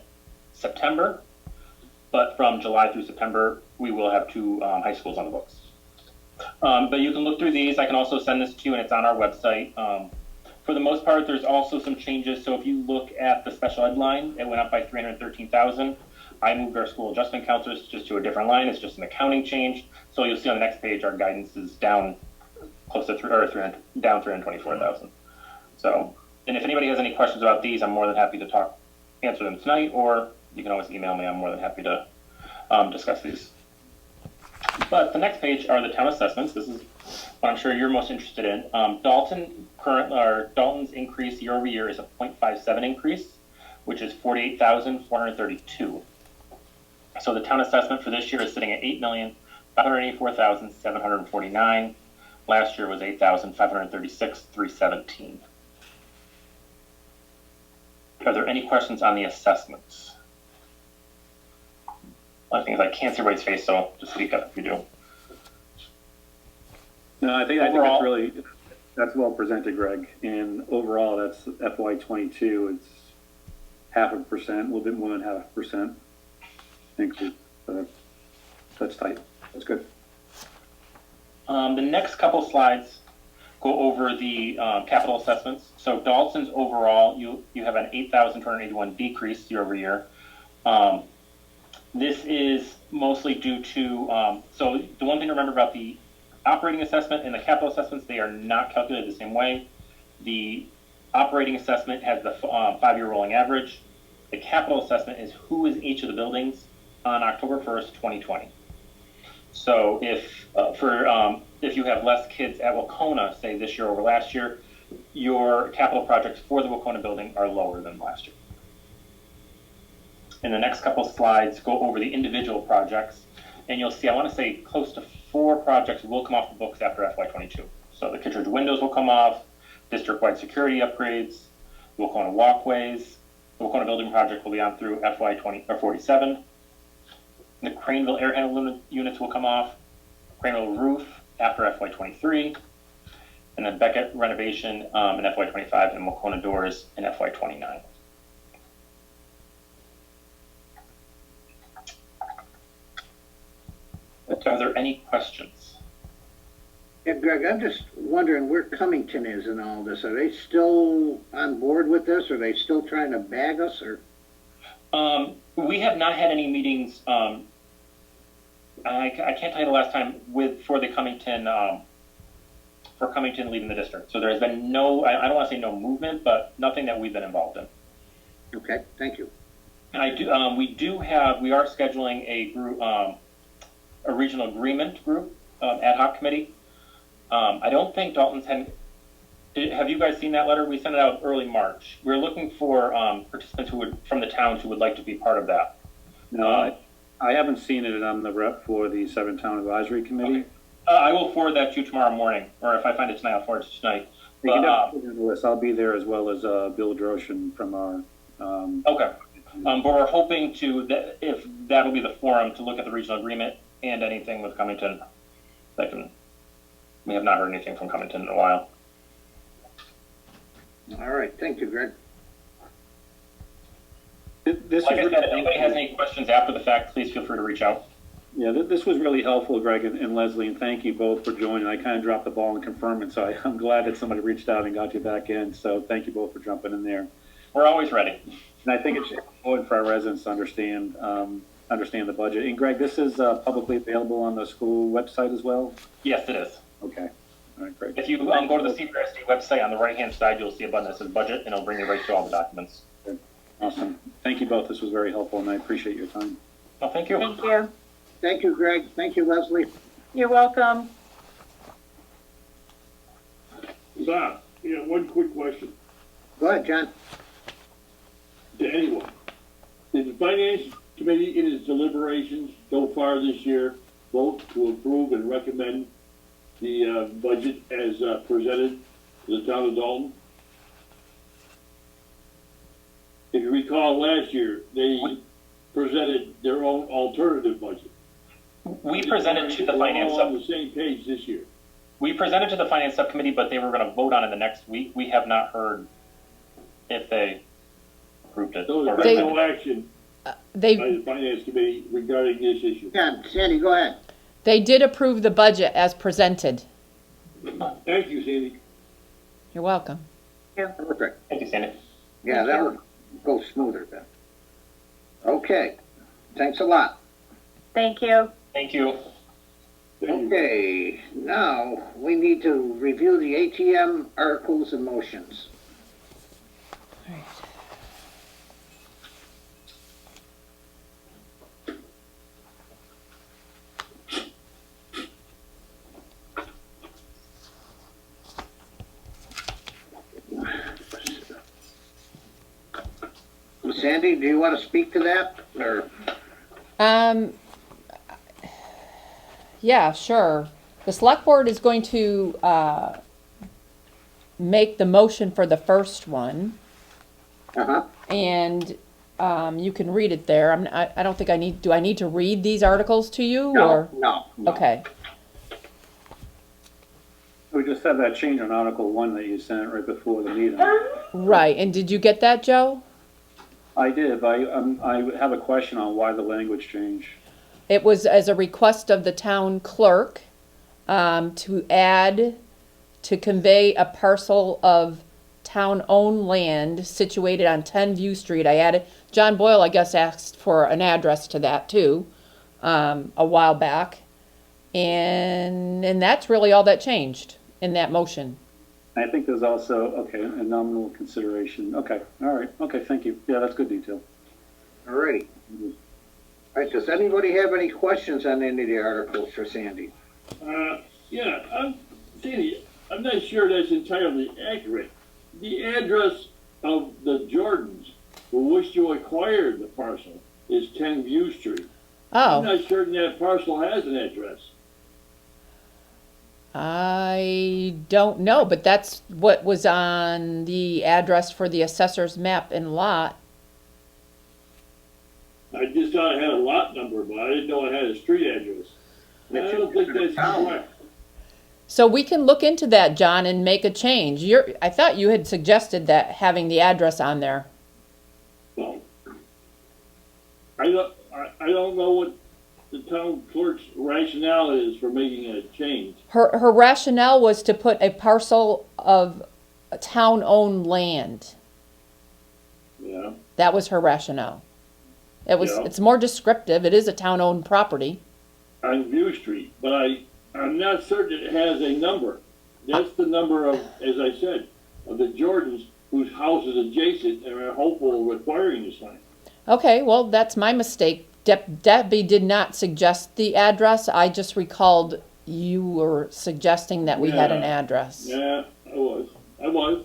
September, but from July through September, we will have 2 high schools on the books. But you can look through these. I can also send this to you, and it's on our website. For the most part, there's also some changes. So if you look at the special ed line, it went up by 313,000. I moved our school adjustment counselors just to a different line. It's just an accounting change. So you'll see on the next page, our guidance is down close to down 324,000. So, and if anybody has any questions about these, I'm more than happy to answer them tonight, or you can always email me. I'm more than happy to discuss these. But the next page are the town assessments. This is what I'm sure you're most interested in. Dalton's increase year over year is a 0.57 increase, which is 48,432. So the town assessment for this year is sitting at 8,584,749. Last year was 8,536,317. Are there any questions on the assessments? One thing is I can't see everybody's face, so just speak up if you do. No, I think Overall- that's well presented, Greg. And overall, that's FY '22. It's 0.5%, a little bit more than 0.5% increase. That's tight. That's good. The next couple slides go over the capital assessments. So Dalton's overall, you have an 8,281 decrease year over year. This is mostly due to, so the one thing to remember about the operating assessment and the capital assessments, they are not calculated the same way. The operating assessment has the 5-year rolling average. The capital assessment is who is each of the buildings on October 1st, 2020. So if you have less kids at Wacona, say this year over last year, your capital projects for the Wacona building are lower than last year. And the next couple slides go over the individual projects, and you'll see, I want to say close to 4 projects will come off the books after FY22. So the Kittredge windows will come off, district-wide security upgrades, the Wacona walkways, the Wacona building project will be on through FY47. The Craneville air handling units will come off, Craneville roof after FY23, and then Beckett renovation in FY25 and Wacona doors in FY29. Are there any questions? Yeah, Greg, I'm just wondering where Cummington is in all this. Are they still on board with this? Are they still trying to bag us, or? We have not had any meetings. I can't tell you the last time for Cummington leaving the district. So there has been no, I don't want to say no movement, but nothing that we've been involved in. Okay, thank you. And we are scheduling a group, a regional agreement group, ad hoc committee. I don't think Dalton's had, have you guys seen that letter? We sent it out early March. We're looking for participants from the towns who would like to be part of that. No, I haven't seen it, and I'm the rep for the 7-Town Advisory Committee. Okay. I will forward that to you tomorrow morning, or if I find it tonight, I'll forward it to you tonight. You can definitely put it on the list. I'll be there as well as Bill Droshin from our. Okay. But we're hoping if that'll be the forum to look at the regional agreement and anything with Cummington. We have not heard anything from Cummington in a while. All right, thank you, Greg. This like I is said, if anybody has any questions after the fact, please feel free to reach out. Yeah, this was really helpful, Greg and Leslie, and thank you both for joining. I kind of dropped the ball in confirming, so I'm glad that somebody reached out and got you back in. So thank you both for jumping in there. We're always ready. And I think it's important for our residents to understand the budget. And Greg, this is publicly available on the school website as well? Yes, it is. Okay. All right, great. If you go to the CPRSD website on the right-hand side, you'll see a button that says budget, and it'll bring you right to all the documents. Good. Awesome. Thank you both. This was very helpful, and I appreciate your time. Well, thank you. Thank you. Thank you, Greg. Thank you, Leslie. You're welcome. Bob, one quick question Go ahead, John. to anyone. Did the Finance Committee in its deliberations so far this year vote to approve and recommend the budget as presented to the town of Dalton? If you recall last year, they presented their own alternative budget. We presented to the finance We're all on the same page this year. We presented to the finance subcommittee, but they were going to vote on it the next week. We have not heard if they approved it. So there's already. been no action by the Finance Committee regarding this issue. Yeah, Sandy, go ahead. They did approve the budget as presented. Thank you, Sandy. You're welcome. Perfect. Thank you, Sandy. Yeah, that would go smoother then. Okay, thanks a lot. Thank you. Thank you. Thank you. Okay, now we need to review the ATM articles and motions. Sandy, do you want to speak to that, or? Yeah, sure. The select board is going to make the motion for the first one. Uh-huh. And You can read it there. I don't think I need, do I need to read these articles to you, or? No. Okay, We just had that change on Article 1 that you sent right before the meeting. right, and did you get that, Joe? I did, but I have a question on why the language changed. It was as a request of the town clerk, to add, to convey a parcel of town-owned land situated on 10 View Street. I added, John Boyle, I guess, asked for an address to that too, a while back. And that's really all that changed in that motion. I think there's also, okay, a nominal consideration. Okay, all right, okay, thank you. Yeah, that's good detail. Alrighty. All right, does anybody have any questions on any of the articles for Sandy? Yeah, Sandy, I'm not sure that's entirely accurate. The address of the Jordans who wish to acquire the parcel is 10 View Street. I'm Oh, not certain that parcel has an address. I don't know, but that's what was on the address for the assessor's map and lot. I just thought it had a lot number, but I didn't know it had a street address. I don't think that's correct. So we can look into that, John, and make a change. I thought you had suggested that having the address on there. Well, I don't know what the town clerk's rationale is for making a change. Her rationale was to put a parcel of town-owned land. Yeah. That was her rationale. Yeah. It's more descriptive. It is a town-owned property. On View Street, but I'm not certain it has a number. That's the number of, as I said, of the Jordans whose house is adjacent and are hopeful of acquiring this land. Okay, well, that's my mistake. Debbie did not suggest the address. I just recalled you were suggesting that we had an address. Yeah, I was.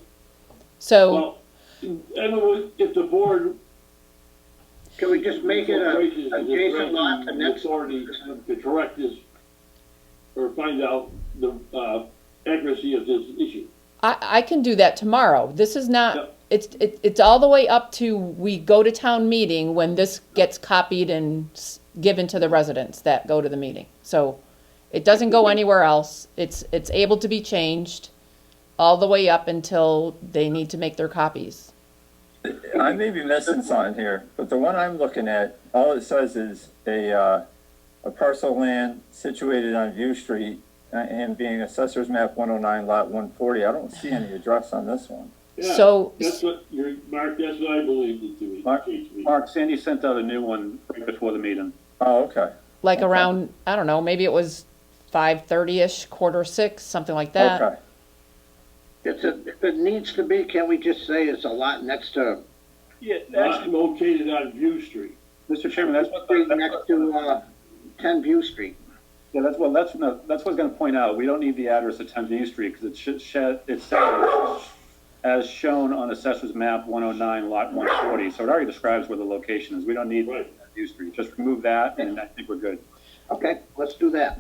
So, Well, anyway, if the board Can we just make it a adjacent lot to the next? authority to correct this or find out the accuracy of this issue. I can do that tomorrow. This is not, Yep. it's all the way up to, we go to town meeting when this gets copied and given to the residents that go to the meeting. So it doesn't go anywhere else. It's able to be changed all the way up until they need to make their copies. I may be missing something here, but the one I'm looking at, all it says is a parcel of land situated on View Street and being assessor's map 109 lot 140. I don't see any address on this one. Yeah, So- that's what Mark, that's what I believed it to be. Mark, Sandy sent out a new one right before the meeting. Oh, okay. Like Okay. around, I don't know, maybe it was 5:30ish, 5:45, something like that. Okay. If it needs to be, can we just say it's a lot next to, Yeah, Actually located on View Street. Mr. Chairman, that's what, next to, 10 View Street? yeah, that's what I was going to point out. We don't need the address of 10 View Street because it says as shown on assessor's map 109 lot 140. So it already describes where the location is. We don't need Right. View Street. Just remove that and I think we're good. Okay, let's do that.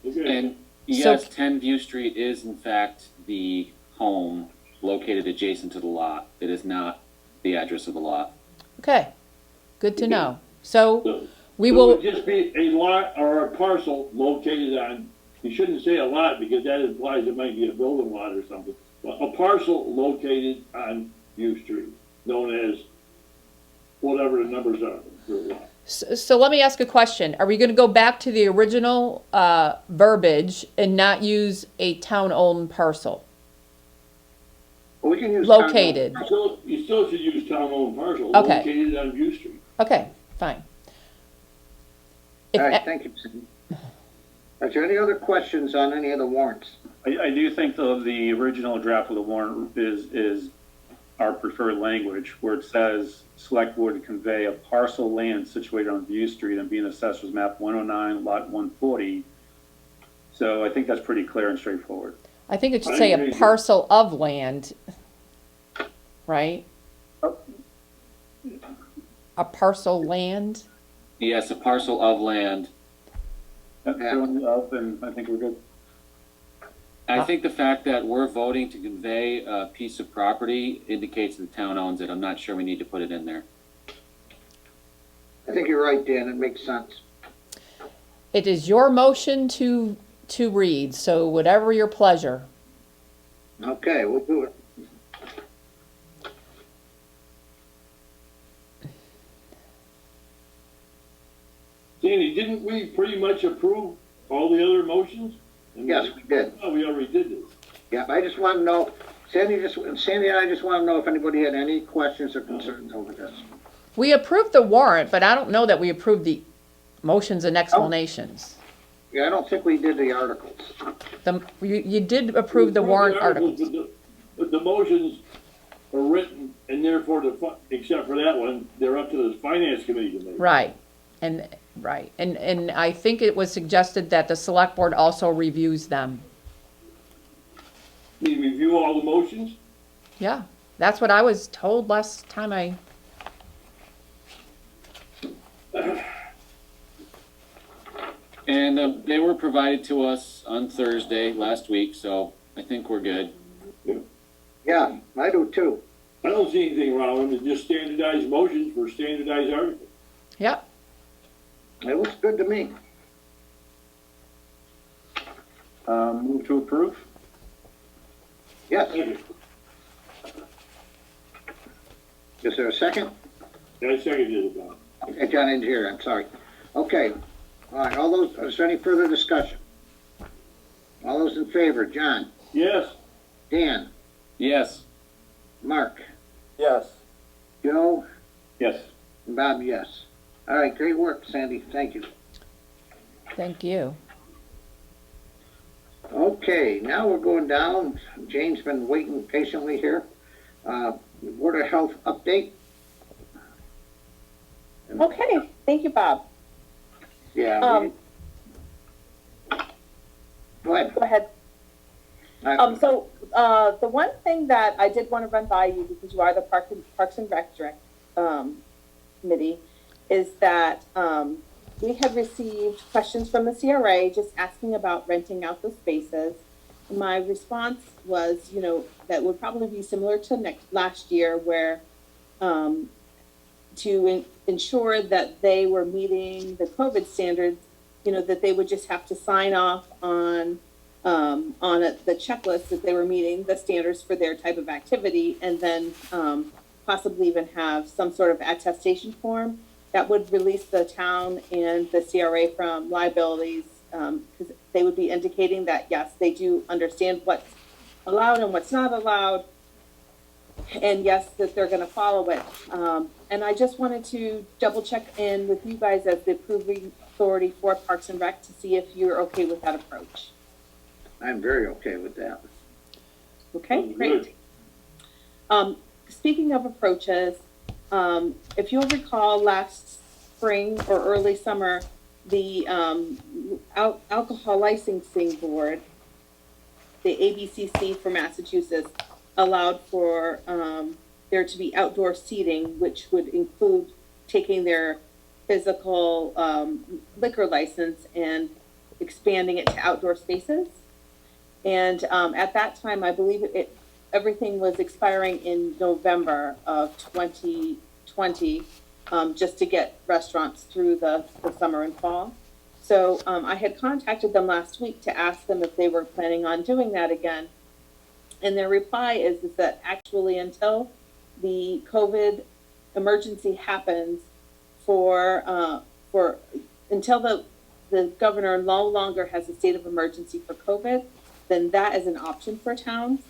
Okay. And yes, 10 View Street is in fact the home located adjacent to the lot. It is not the address of the lot. Okay, good to know. So So- we so will, it would just be a lot or a parcel located on, you shouldn't say a lot because that implies it might be a building lot or something. But a parcel located on View Street, known as whatever the numbers are for the lot. so let me ask a question. Are we going to go back to the original verbiage and not use a town-owned parcel? Well, we can use. Located. You still should use town-owned parcel, Okay. located on View Street. Okay, fine. If All right, a- thank you. Are there any other questions on any of the warrants? I do think the original draft of the warrant is our preferred language where it says select board to convey a parcel land situated on View Street and being assessor's map 109 lot 140. So I think that's pretty clear and straightforward. I think it should I say agree. a parcel of land, right? A parcel land? Yes, a parcel of land. Yep, throwing it up and I think we're good. I think the fact that we're voting to convey a piece of property indicates the town owns it. I'm not sure we need to put it in there. I think you're right, Dan, it makes sense. It is your motion to read, so whatever your pleasure. Okay, we'll do it. Sandy, didn't we pretty much approve all the other motions? Yes, we did. Oh, we already did this. Yeah, I just want to know, Sandy and I just want to know if anybody had any questions or concerns over this. We approved the warrant, but I don't know that we approved the motions and explanations. Yeah, I don't think we did the articles. You did approve the warrant articles. But the motions are written, and therefore, except for that one, they're up to the finance committee to make. Right, and I think it was suggested that the select board also reviews them. We review all the motions? Yeah, that's what I was told last time I. And they were provided to us on Thursday last week, so I think we're good. Yeah, I do too. I don't see anything wrong with them, it's just standardized motions for standardized articles. Yep. It looks good to me. Move to approve? Yes. Is there a second? I seconded it, Bob. Okay, John isn't here, I'm sorry. Okay, all right, is there any further discussion? All those in favor, John, Yes? Dan, Yes. Mark, Yes. Joe, Yes. and Bob, yes. All right, great work, Sandy, thank you. Thank you. Okay, now we're going down. Jane's been waiting patiently here. Board of Health update. Okay, thank you, Bob. Yeah. Go ahead. Go ahead. So, the one thing that I did want to run by you, because you are the Parks and Rec committee, is that, we have received questions from the CRA just asking about renting out the spaces. My response was, that would probably be similar to last year, where, to ensure that they were meeting the COVID standards, that they would just have to sign off on the checklist that they were meeting the standards for their type of activity, and then possibly even have some sort of attestation form that would release the town and the CRA from liabilities, because they would be indicating that, yes, they do understand what's allowed and what's not allowed, and yes, that they're going to follow it. And I just wanted to double check in with you guys as the approving authority for Parks and Rec to see if you're okay with that approach. I'm very okay with that. Okay, great. Speaking of approaches, if you'll recall last spring or early summer, the Alcohol Licensing Board, the ABCC for Massachusetts, allowed for there to be outdoor seating, which would include taking their physical liquor license and expanding it to outdoor spaces. And at that time, I believe everything was expiring in November of 2020, just to get restaurants through the summer and fall. So I had contacted them last week to ask them if they were planning on doing that again. And their reply is that actually until the COVID emergency happens until the governor no longer has a state of emergency for COVID, then that is an option for towns.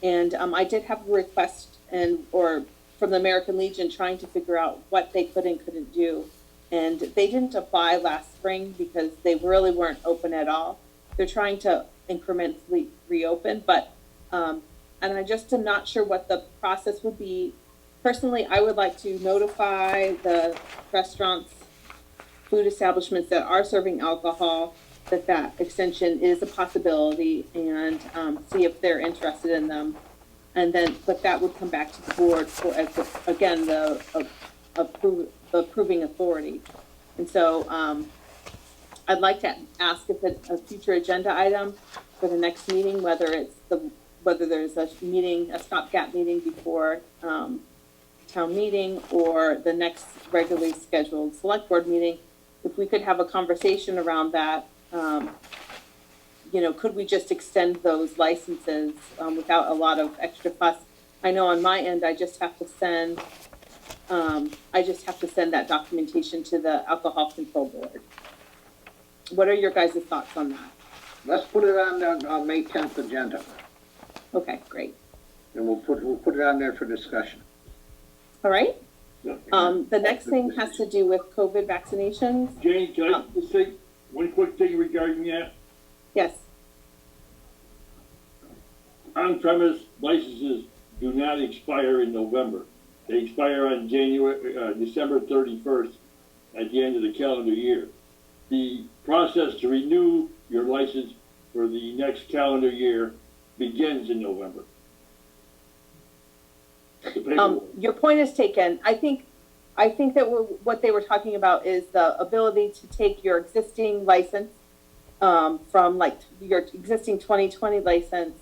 And I did have a request from the American Legion trying to figure out what they could and couldn't do. And they didn't apply last spring because they really weren't open at all. They're trying to incrementally reopen, but and I just am not sure what the process would be. Personally, I would like to notify the restaurants, food establishments that are serving alcohol that extension is a possibility, and see if they're interested in them. And then, but that would come back to the board the approving authority. And so I'd like to ask if it's a future agenda item for the next meeting, whether there's a stopgap meeting before town meeting or the next regularly scheduled select board meeting, if we could have a conversation around that, you know, could we just extend those licenses without a lot of extra fuss? I know on my end, I just have to send that documentation to the Alcohol Control Board. What are your guys' thoughts on that? Let's put it on the, May 10th agenda, Okay, great. and we'll put it on there for discussion. All right. Yeah. The next thing has to do with COVID vaccinations. Jane, can I just say one quick thing regarding that? Yes. On-premise licenses do not expire in November. They expire on December 31st at the end of the calendar year. The process to renew your license for the next calendar year begins in November. Your point is taken. I think that what they were talking about is the ability to take your existing license from like your existing 2020 license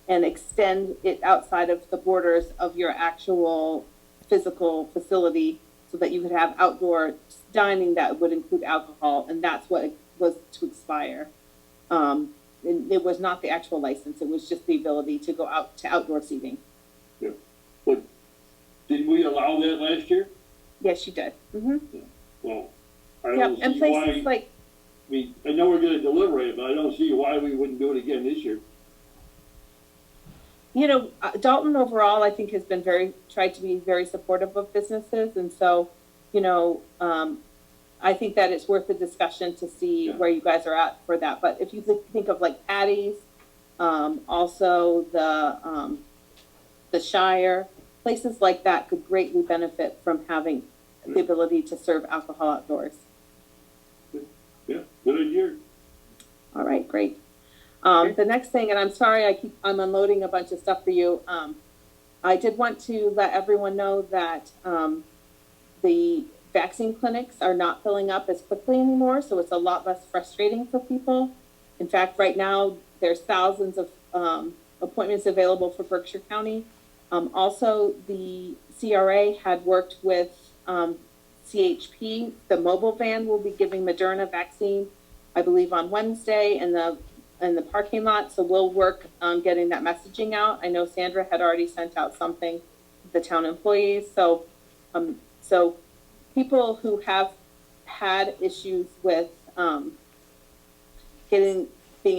and extend it outside of the borders of your actual physical facility so that you could have outdoor dining that would include alcohol, and that's what it was to expire. It was not the actual license, it was just the ability to go out to outdoor seating. Yeah. But did we allow that last year? Yes, you did. Mm-hmm. Well, I Yeah, don't and see places why, like, I know we're gonna deliberate it, but I don't see why we wouldn't do it again this year. you know, Dalton overall, I think, has been tried to be very supportive of businesses. And so, you know, I think that it's worth the discussion to see where you guys are at for that. But if you think of like Patty's, also the Shire, places like that could greatly benefit from having the ability to serve alcohol outdoors. Yeah, good idea. All right, great. The next thing, and I'm sorry, I'm unloading a bunch of stuff for you. I did want to let everyone know that the vaccine clinics are not filling up as quickly anymore, so it's a lot less frustrating for people. In fact, right now, there's thousands of appointments available for Berkshire County. Also, the CRA had worked with CHP. The mobile van will be giving Moderna vaccine, I believe, on Wednesday in the parking lot. So we'll work on getting that messaging out. I know Sandra had already sent out something to the town employees. So, so people who have had issues with being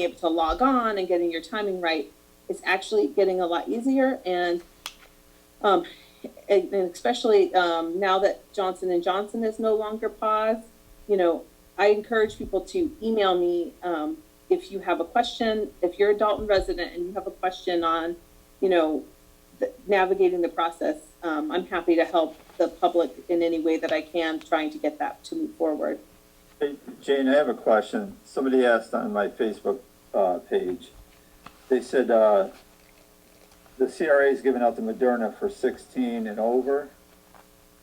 able to log on and getting your timing right, it's actually getting a lot easier. And especially now that Johnson & Johnson is no longer paused, you know, I encourage people to email me if you have a question. If you're a Dalton resident and you have a question on, you know, navigating the process, I'm happy to help the public in any way that I can, trying to get that to move forward. Hey, Jane, I have a question. Somebody asked on my Facebook page. They said the CRA is giving out the Moderna for 16 and over,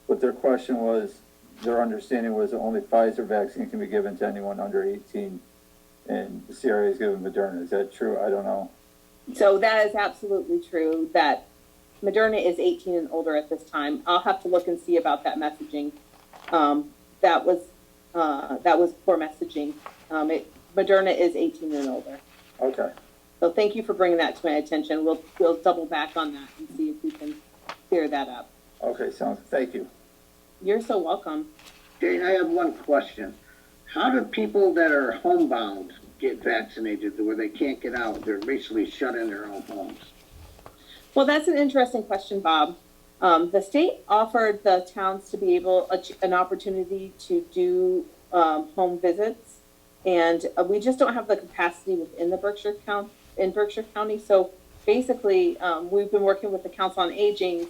but their question was, their understanding was that only Pfizer vaccine can be given to anyone under 18, and the CRA is giving Moderna. Is that true? I don't know. So that is absolutely true, that Moderna is 18 and older at this time. I'll have to look and see about that messaging. That was poor messaging. Moderna is 18 and older. Okay. So thank you for bringing that to my attention. We'll double back on that and see if we can clear that up. Okay, thank you. You're so welcome. Jane, I have one question. How do people that are homebound get vaccinated where they can't get out? They're basically shut in their own homes. Well, that's an interesting question, Bob. The state offered the towns to be able an opportunity to do home visits, and we just don't have the capacity within the Berkshire County. So basically, we've been working with the Council on Aging.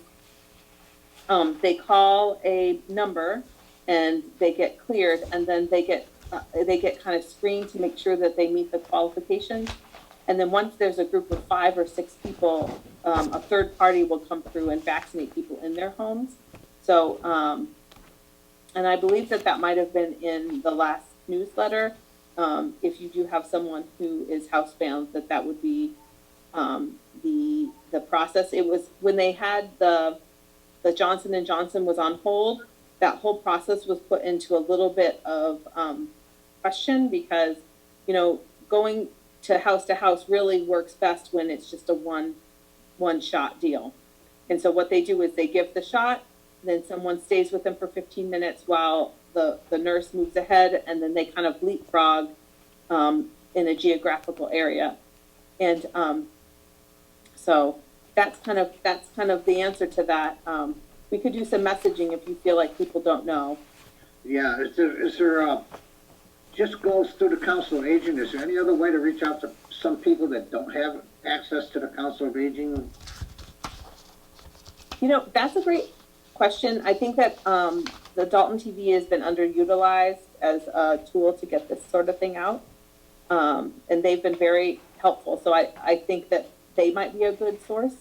They call a number and they get cleared, and then they get kind of screened to make sure that they meet the qualifications. And then once there's a group of 5 or 6 people, a third party will come through and vaccinate people in their homes. So, and I believe that might have been in the last newsletter. If you do have someone who is housebound, that would be the process. It was when they had the the Johnson & Johnson was on hold, that whole process was put into a little bit of question because, you know, going to house really works best when it's just a one shot deal. And so what they do is they give the shot, then someone stays with them for 15 minutes while the nurse moves ahead, and then they kind of leapfrog in a geographical area. And so that's kind of the answer to that. We could do some messaging if you feel like people don't know. Yeah, is there just goes through the Council of Aging? Is there any other way to reach out to some people that don't have access to the Council of Aging? You know, that's a great question. I think that the Dalton TV has been underutilized as a tool to get this sort of thing out. And they've been very helpful. So I think that they might be a good source.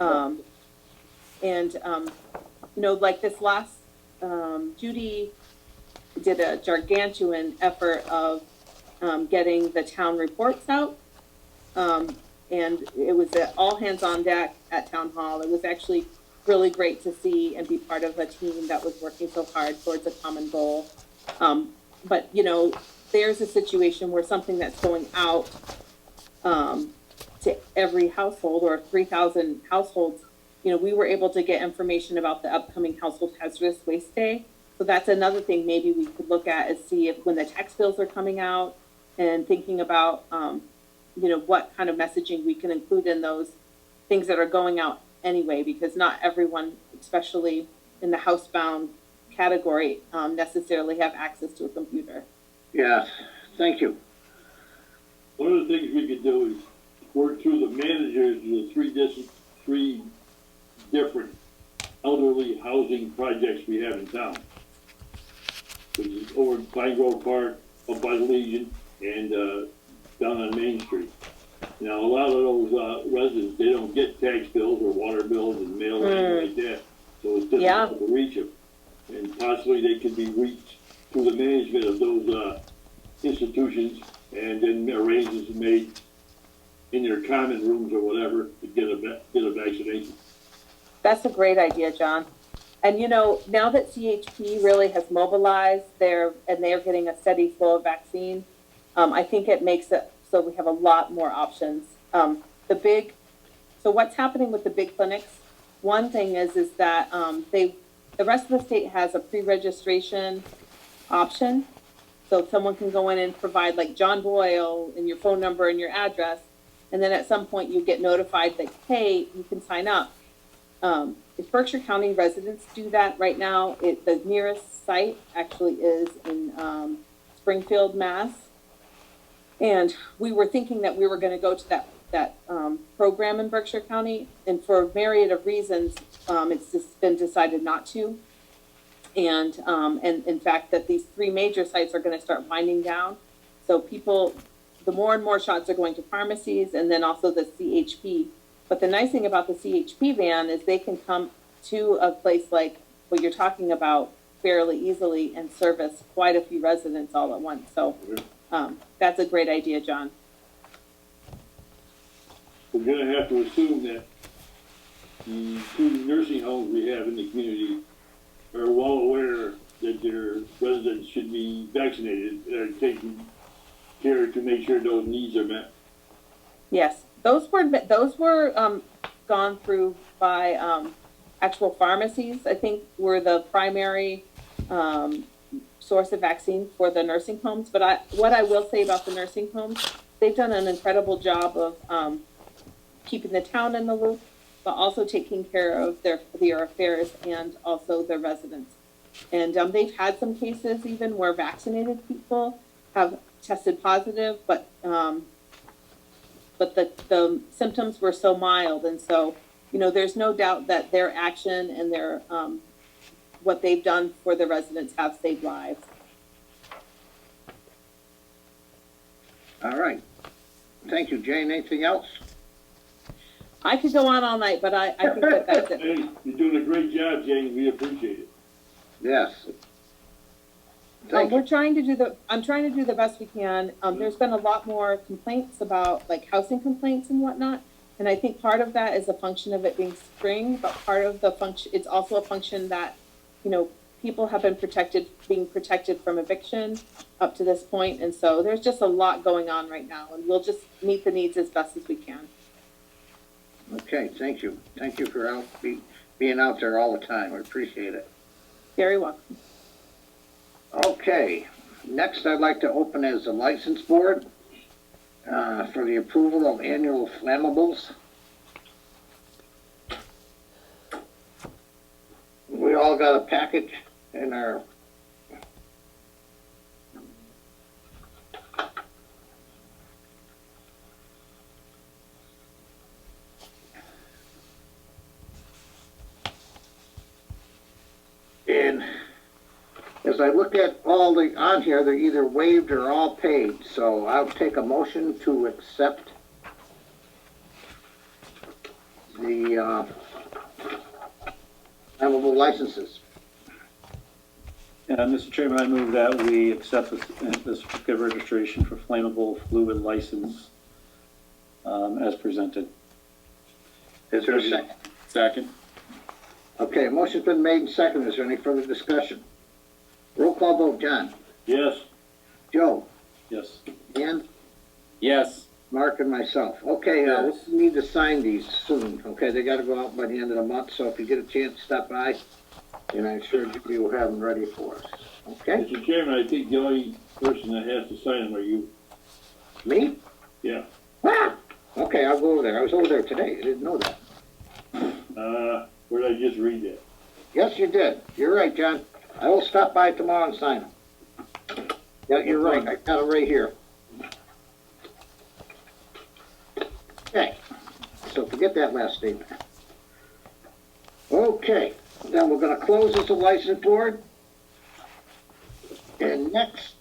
You know, like this last, Judy did a gargantuan effort of getting the town reports out. And it was all hands on deck at Town Hall. It was actually really great to see and be part of a team that was working so hard towards a common goal. But, you know, there's a situation where something that's going out to every household or 3,000 households, you know, we were able to get information about the upcoming Household Hazardous Waste Day. So that's another thing maybe we could look at is see if when the tax bills are coming out and thinking about, you know, what kind of messaging we can include in those things that are going out anyway, because not everyone, especially in the housebound category, necessarily have access to a computer. Yes, thank you. One of the things we could do is work through the managers of the three different elderly housing projects we have in town, which is over in Pine Grove Park, up by the Legion, and down on Main Street. Now, a lot of those residents, they don't get tax bills or water bills and mail or anything like that, so it's difficult to reach them. And possibly they could be reached through the management of those institutions, and then arrangements made in their common rooms or whatever to get a vaccination. That's a great idea, John. And you know, now that CHP really has mobilized and they're getting a steady flow of vaccine, I think it makes it so we have a lot more options. So what's happening with the big clinics? One thing is that the rest of the state has a pre-registration option. So someone can go in and provide like John Boyle and your phone number and your address. And then at some point you get notified that, hey, you can sign up. If Berkshire County residents do that right now, the nearest site actually is in Springfield, Mass. And we were thinking that we were going to go to that program in Berkshire County, and for a myriad of reasons, it's just been decided not to. And in fact, that these three major sites are going to start winding down. So the more and more shots are going to pharmacies, and then also the CHP. But the nice thing about the CHP van is they can come to a place like what you're talking about fairly easily and service quite a few residents all at once. So that's a great idea, John. We're going to have to assume that the two nursing homes we have in the community are well aware that their residents should be vaccinated and are taking care to make sure those needs are met. Yes, those were gone through by actual pharmacies. I think were the primary source of vaccine for the nursing homes. But what I will say about the nursing homes, they've done an incredible job of keeping the town in the loop, but also taking care of their affairs and also their residents. And they've had some cases even where vaccinated people have tested positive, but the symptoms were so mild. And so, you know, there's no doubt that their action and their what they've done for the residents have saved lives. All right. Thank you, Jane. Anything else? I could go on all night, but I think that's it. Hey, you're doing a great job, Jane. We appreciate it. Yes. Thank you. I'm trying to do the best we can. There's been a lot more complaints about like housing complaints and whatnot. And I think part of that is a function of it being spring, but part of the function, it's also a function that, you know, people have been being protected from eviction up to this point. And so there's just a lot going on right now, and we'll just meet the needs as best as we can. Okay, thank you. Thank you for being out there all the time. I appreciate it. Very welcome. Okay, next I'd like to open as the license board for the approval of annual flammables. We all got a package in our and as I look at all the on here, they're either waived or all paid, so I'll take a motion to accept the flammable licenses. Mr. Chairman, I move that we accept the certificate of registration for flammable fluid license as presented. Is there a second? Second. Okay, a motion's been made and seconded. Is there any further discussion? Roll call vote, John. Yes. Joe. Yes. Ann. Yes. Mark and myself. Okay, we need to sign these soon. Okay, they gotta go out by the end of the month, so if you get a chance, stop by, and I'm sure you will have them ready for us. Okay? Mr. Chairman, I think the only person that has to sign them are you. Me? Yeah. Ah! Okay, I'll go over there. I was over there today. I didn't know that. Where did I just read that? Yes, you did. You're right, John. I will stop by tomorrow and sign them. Yeah, you're right. I got it right here. Okay, so forget that last statement. Okay, then we're gonna close as a license board. And next,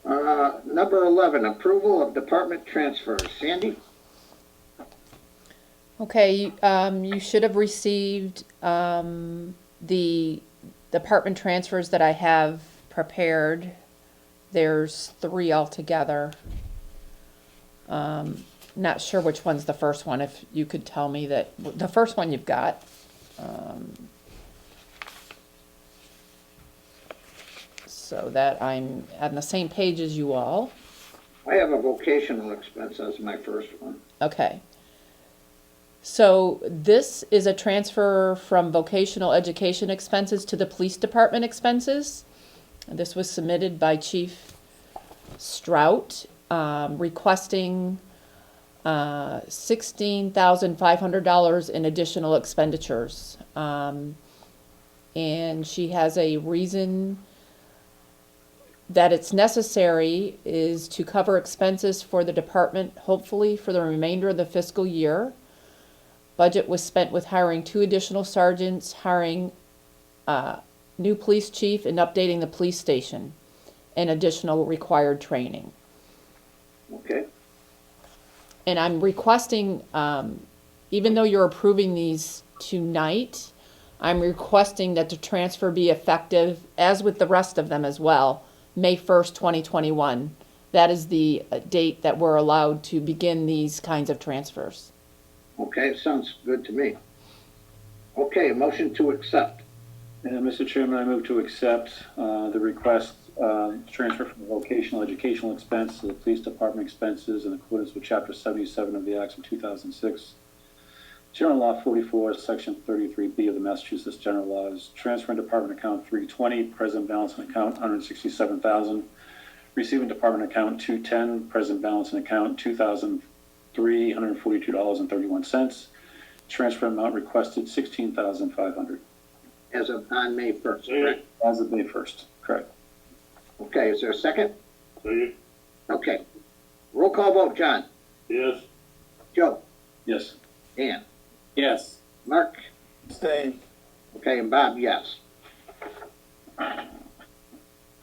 number 11, approval of department transfers. Sandy? Okay, you should have received the department transfers that I have prepared. There's 3 altogether. Not sure which one's the first one. If you could tell me that the first one you've got. So that I'm on the same page as you all. I have a vocational expense as my first one. Okay. So this is a transfer from vocational education expenses to the police department expenses. And this was submitted by Chief Strout, requesting $16,500 in additional expenditures. And she has a reason that it's necessary is to cover expenses for the department, hopefully for the remainder of the fiscal year. Budget was spent with hiring 2 additional sergeants, hiring new police chief, and updating the police station, and additional required training. Okay. And I'm requesting, even though you're approving these tonight, I'm requesting that the transfer be effective, as with the rest of them as well, May 1st, 2021. That is the date that we're allowed to begin these kinds of transfers. Okay, sounds good to me. Okay, a motion to accept. And Mr. Chairman, I move to accept the request to transfer from the vocational educational expense to the police department expenses in accordance with Chapter 77 of the Acts of 2006. General Law 44, Section 33B of the Massachusetts General Laws, transferring department account 320, present balance in account 167,000, receiving department account 210, present balance in account $2,342.31. Transfer amount requested $16,500. As of on May 1st, correct? As of May 1st, correct. Okay, is there a second? Second. Okay. Roll call vote, John. Yes. Joe. Yes. Ann. Yes. Mark. Stay. Okay, and Bob, yes.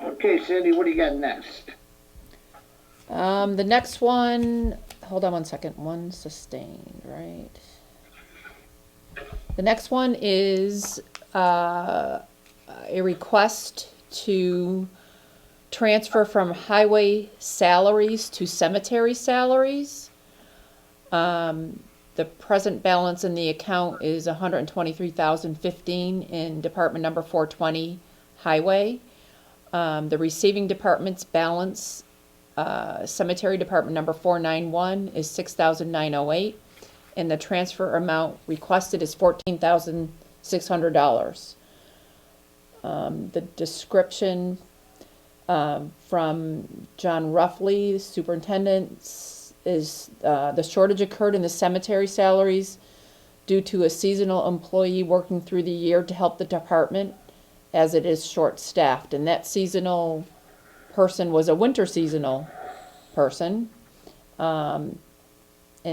Okay, Sandy, what do you got next? The next one, hold on one second, one sustained, right? The next one is a request to transfer from highway salaries to cemetery salaries. The present balance in the account is $123,015 in department number 420 highway. The receiving department's balance, cemetery department number 491 is $6,908, and the transfer amount requested is $14,600. The description from John Ruffley, superintendent, is the shortage occurred in the cemetery salaries due to a seasonal employee working through the year to help the department as it is short-staffed. And that seasonal person was a winter seasonal person. And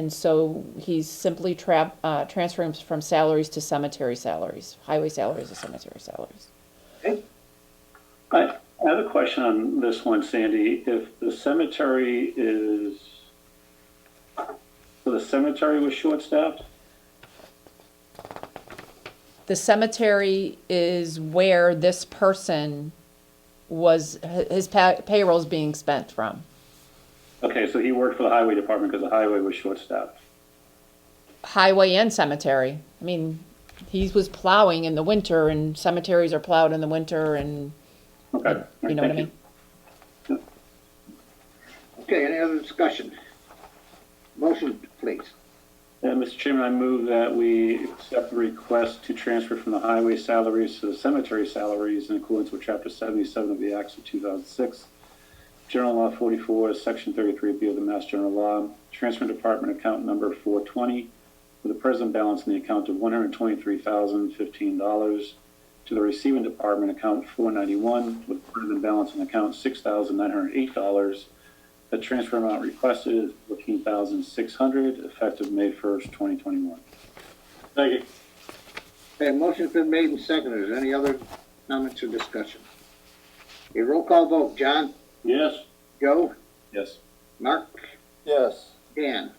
so he's simply transferring from salaries to cemetery salaries, highway salaries to cemetery salaries. I have a question on this one, Sandy. If the cemetery is, so the cemetery was short-staffed? The cemetery is where this person was, his payroll is being spent from. Okay, so he worked for the highway department because the highway was short-staffed. Highway and cemetery. I mean, he was plowing in the winter, and cemeteries are plowed in the winter, and Okay. you know what I mean? Okay, any other discussion? Motion, please. Mr. Chairman, I move that we accept the request to transfer from the highway salaries to the cemetery salaries in accordance with Chapter 77 of the Acts of 2006, General Law 44, Section 33B of the Mass General Law, Transfer Department account number 420, with a present balance in the account of $123,015, to the receiving department account 491, with a present balance in the account $6,908. The transfer amount requested is $14,600, effective May 1st, 2021. Second. Okay, motion's been made and seconded. Is there any other comments or discussion? A roll call vote. John? Yes. Joe? Yes. Mark? Yes. Dan?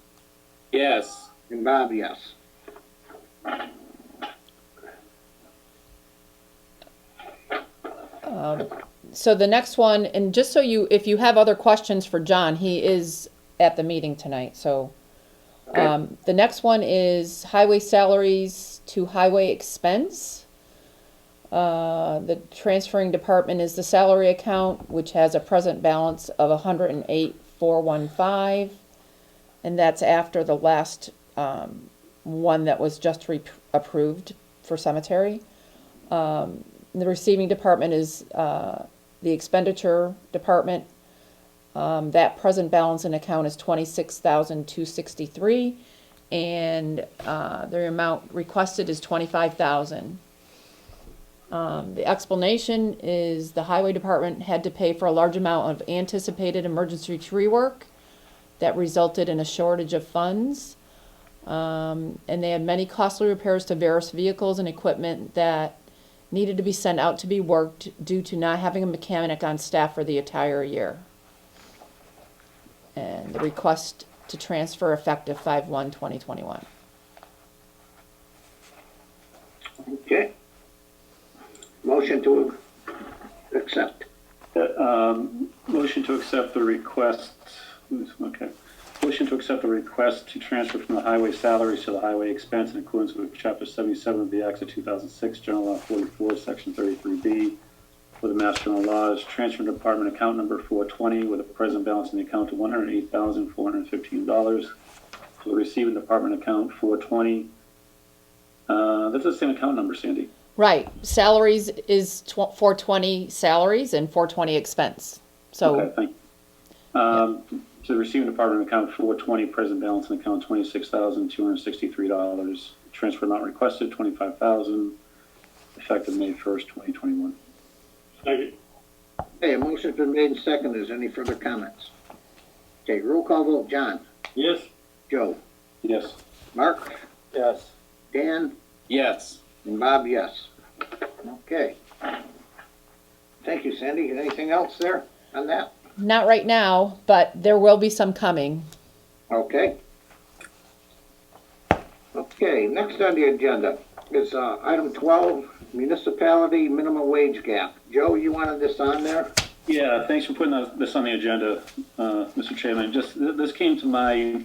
Yes. And Bob, yes. So the next one, and just so you, if you have other questions for John, he is at the meeting tonight, so. The next one is highway salaries to highway expense. The transferring department is the salary account, which has a present balance of $108,415, and that's after the last, one that was just approved for cemetery. The receiving department is, the expenditure department, that present balance in account is $26,263, and the amount requested is $25,000. The explanation is the highway department had to pay for a large amount of anticipated emergency tree work that resulted in a shortage of funds, and they had many costly repairs to various vehicles and equipment that needed to be sent out to be worked due to not having a mechanic on staff for the entire year. And the request to transfer effective 5/1/2021. Okay. Motion to accept. Motion to accept the request, okay. Motion to accept the request to transfer from the highway salaries to the highway expense in accordance with Chapter 77 of the Acts of 2006, General Law 44, Section 33B for the Mass General Laws. Transfer Department account number 420 with a present balance in the account of $108,415. To the receiving department account 420. That's the same account number, Sandy. Right, salaries is 420 salaries and 420 expense, so. Okay, thank you. To the receiving department account 420, present balance in account $26,263. Transfer amount requested $25,000, effective May 1st, 2021. Second. Okay, a motion's been made and seconded. Is there any further comments? Okay, roll call vote. John? Yes. Joe? Yes. Mark? Yes. Dan? Yes. And Bob, yes. Okay. Thank you, Sandy. Anything else there on that? Not right now, but there will be some coming. Okay. Okay, next on the agenda is item 12, municipality minimum wage gap. Joe, you wanted this on there? Yeah, thanks for putting this on the agenda, Mr. Chairman. Just, this came to my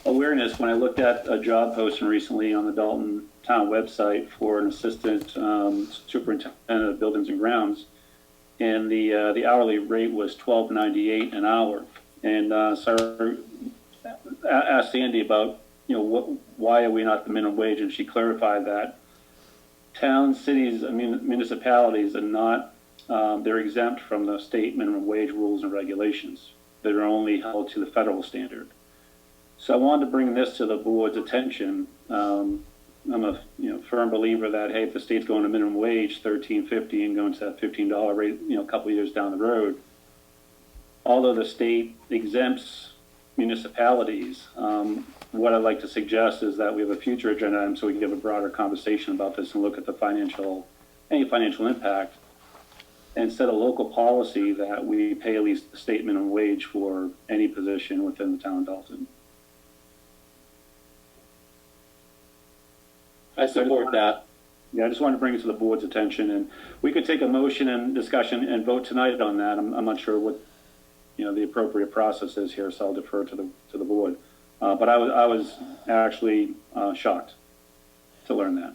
awareness, when I looked at a job posting recently on the Dalton town website for an assistant superintendent of buildings and grounds, and the hourly rate was $12.98 an hour. And so I asked Sandy about, why are we not the minimum wage, and she clarified that towns, cities, municipalities are not, they're exempt from the state minimum wage rules and regulations. They're only held to the federal standard. So I wanted to bring this to the board's attention. I'm a firm believer that, hey, if the state's going to minimum wage, $13.50, and going to that $15 rate, a couple of years down the road, although the state exempts municipalities, what I'd like to suggest is that we have a future agenda item so we can have a broader conversation about this and look at any financial impact, and set a local policy that we pay at least the state minimum wage for any position within the town of Dalton. I support that. Yeah, I just wanted to bring it to the board's attention, and we could take a motion and discussion and vote tonight on that. I'm not sure what the appropriate process is here, so I'll defer to the board. But I was actually shocked to learn that.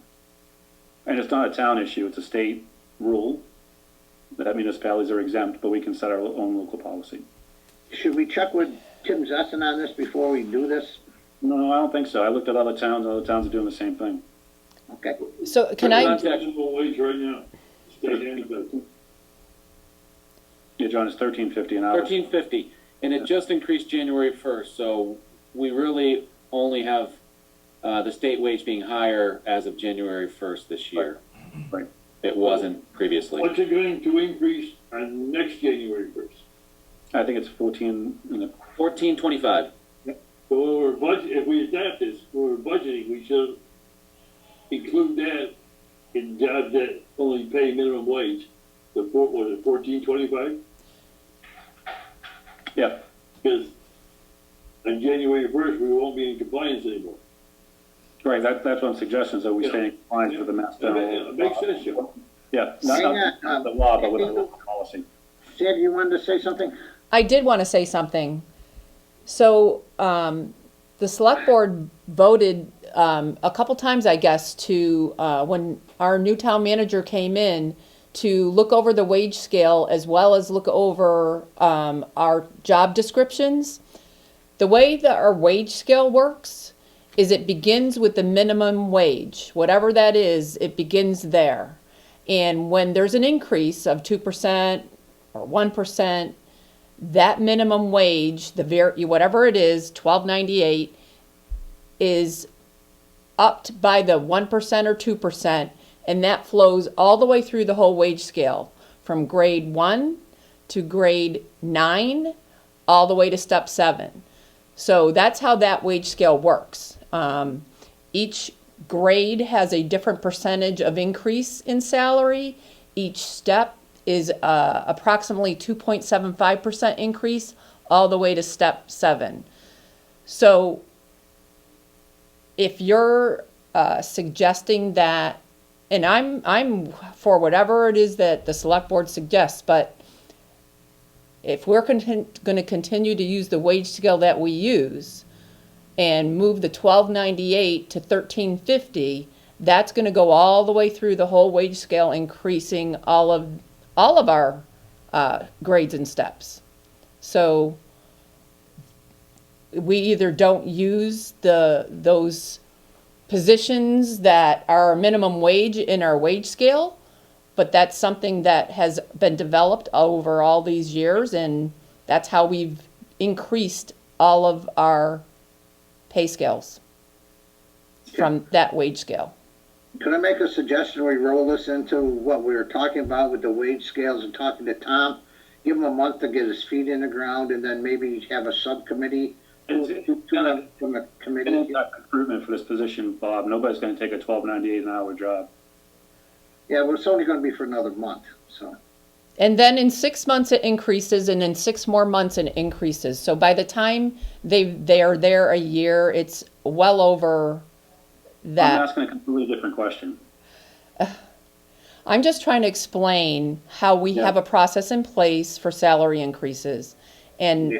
And it's not a town issue; it's a state rule that municipalities are exempt, but we can set our own local policy. Should we check with Tim Zesson on this before we do this? No, I don't think so. I looked at other towns are doing the same thing. Okay. So can I? Minimum wage right now, state and federal. Yeah, John, it's $13.50 an hour. $13.50, and it just increased January 1st, so we really only have the state wage being higher as of January 1st this year. Right. It wasn't previously. What's it going to increase on next January 1st? I think it's 14. $14.25. So if we adapt this, when we're budgeting, we should include that in jobs that only pay minimum wage. Was it $14.25? Yeah. Because on January 1st, we won't be in compliance anymore. Right, that's what I'm suggesting, so we stay in compliance with the Mass General. It makes sense, Joe. Yeah, not the law, but with the local policy. Sandy, you wanted to say something? I did want to say something. So the select board voted a couple times, I guess, to when our new town manager came in, to look over the wage scale as well as look over our job descriptions. The way that our wage scale works is it begins with the minimum wage. Whatever that is, it begins there. And when there's an increase of 2% or 1%, that minimum wage, whatever it is, $12.98, is upped by the 1% or 2%, and that flows all the way through the whole wage scale, from grade 1 to grade 9, all the way to step 7. So that's how that wage scale works. Each grade has a different percentage of increase in salary. Each step is approximately 2.75% increase all the way to step 7. So if you're suggesting that, and I'm for whatever it is that the select board suggests, but if we're going to continue to use the wage scale that we use and move the $12.98 to $13.50, that's going to go all the way through the whole wage scale, increasing all of our grades and steps. So we either don't use those positions that are minimum wage in our wage scale, but that's something that has been developed over all these years, and that's how we've increased all of our pay scales from that wage scale. Could I make a suggestion? We roll this into what we were talking about with the wage scales and talking to Tom, give him a month to get his feet in the ground, and then maybe have a subcommittee from the committee. It's not recruitment for this position, Bob. Nobody's going to take a $12.98 an hour job. Yeah, well, it's only going to be for another month, so. And then in 6 months it increases, and in 6 more months it increases. So by the time they are there a year, it's well over that. I'm asking a completely different question. I'm just trying to explain how we have a process in place for salary increases. And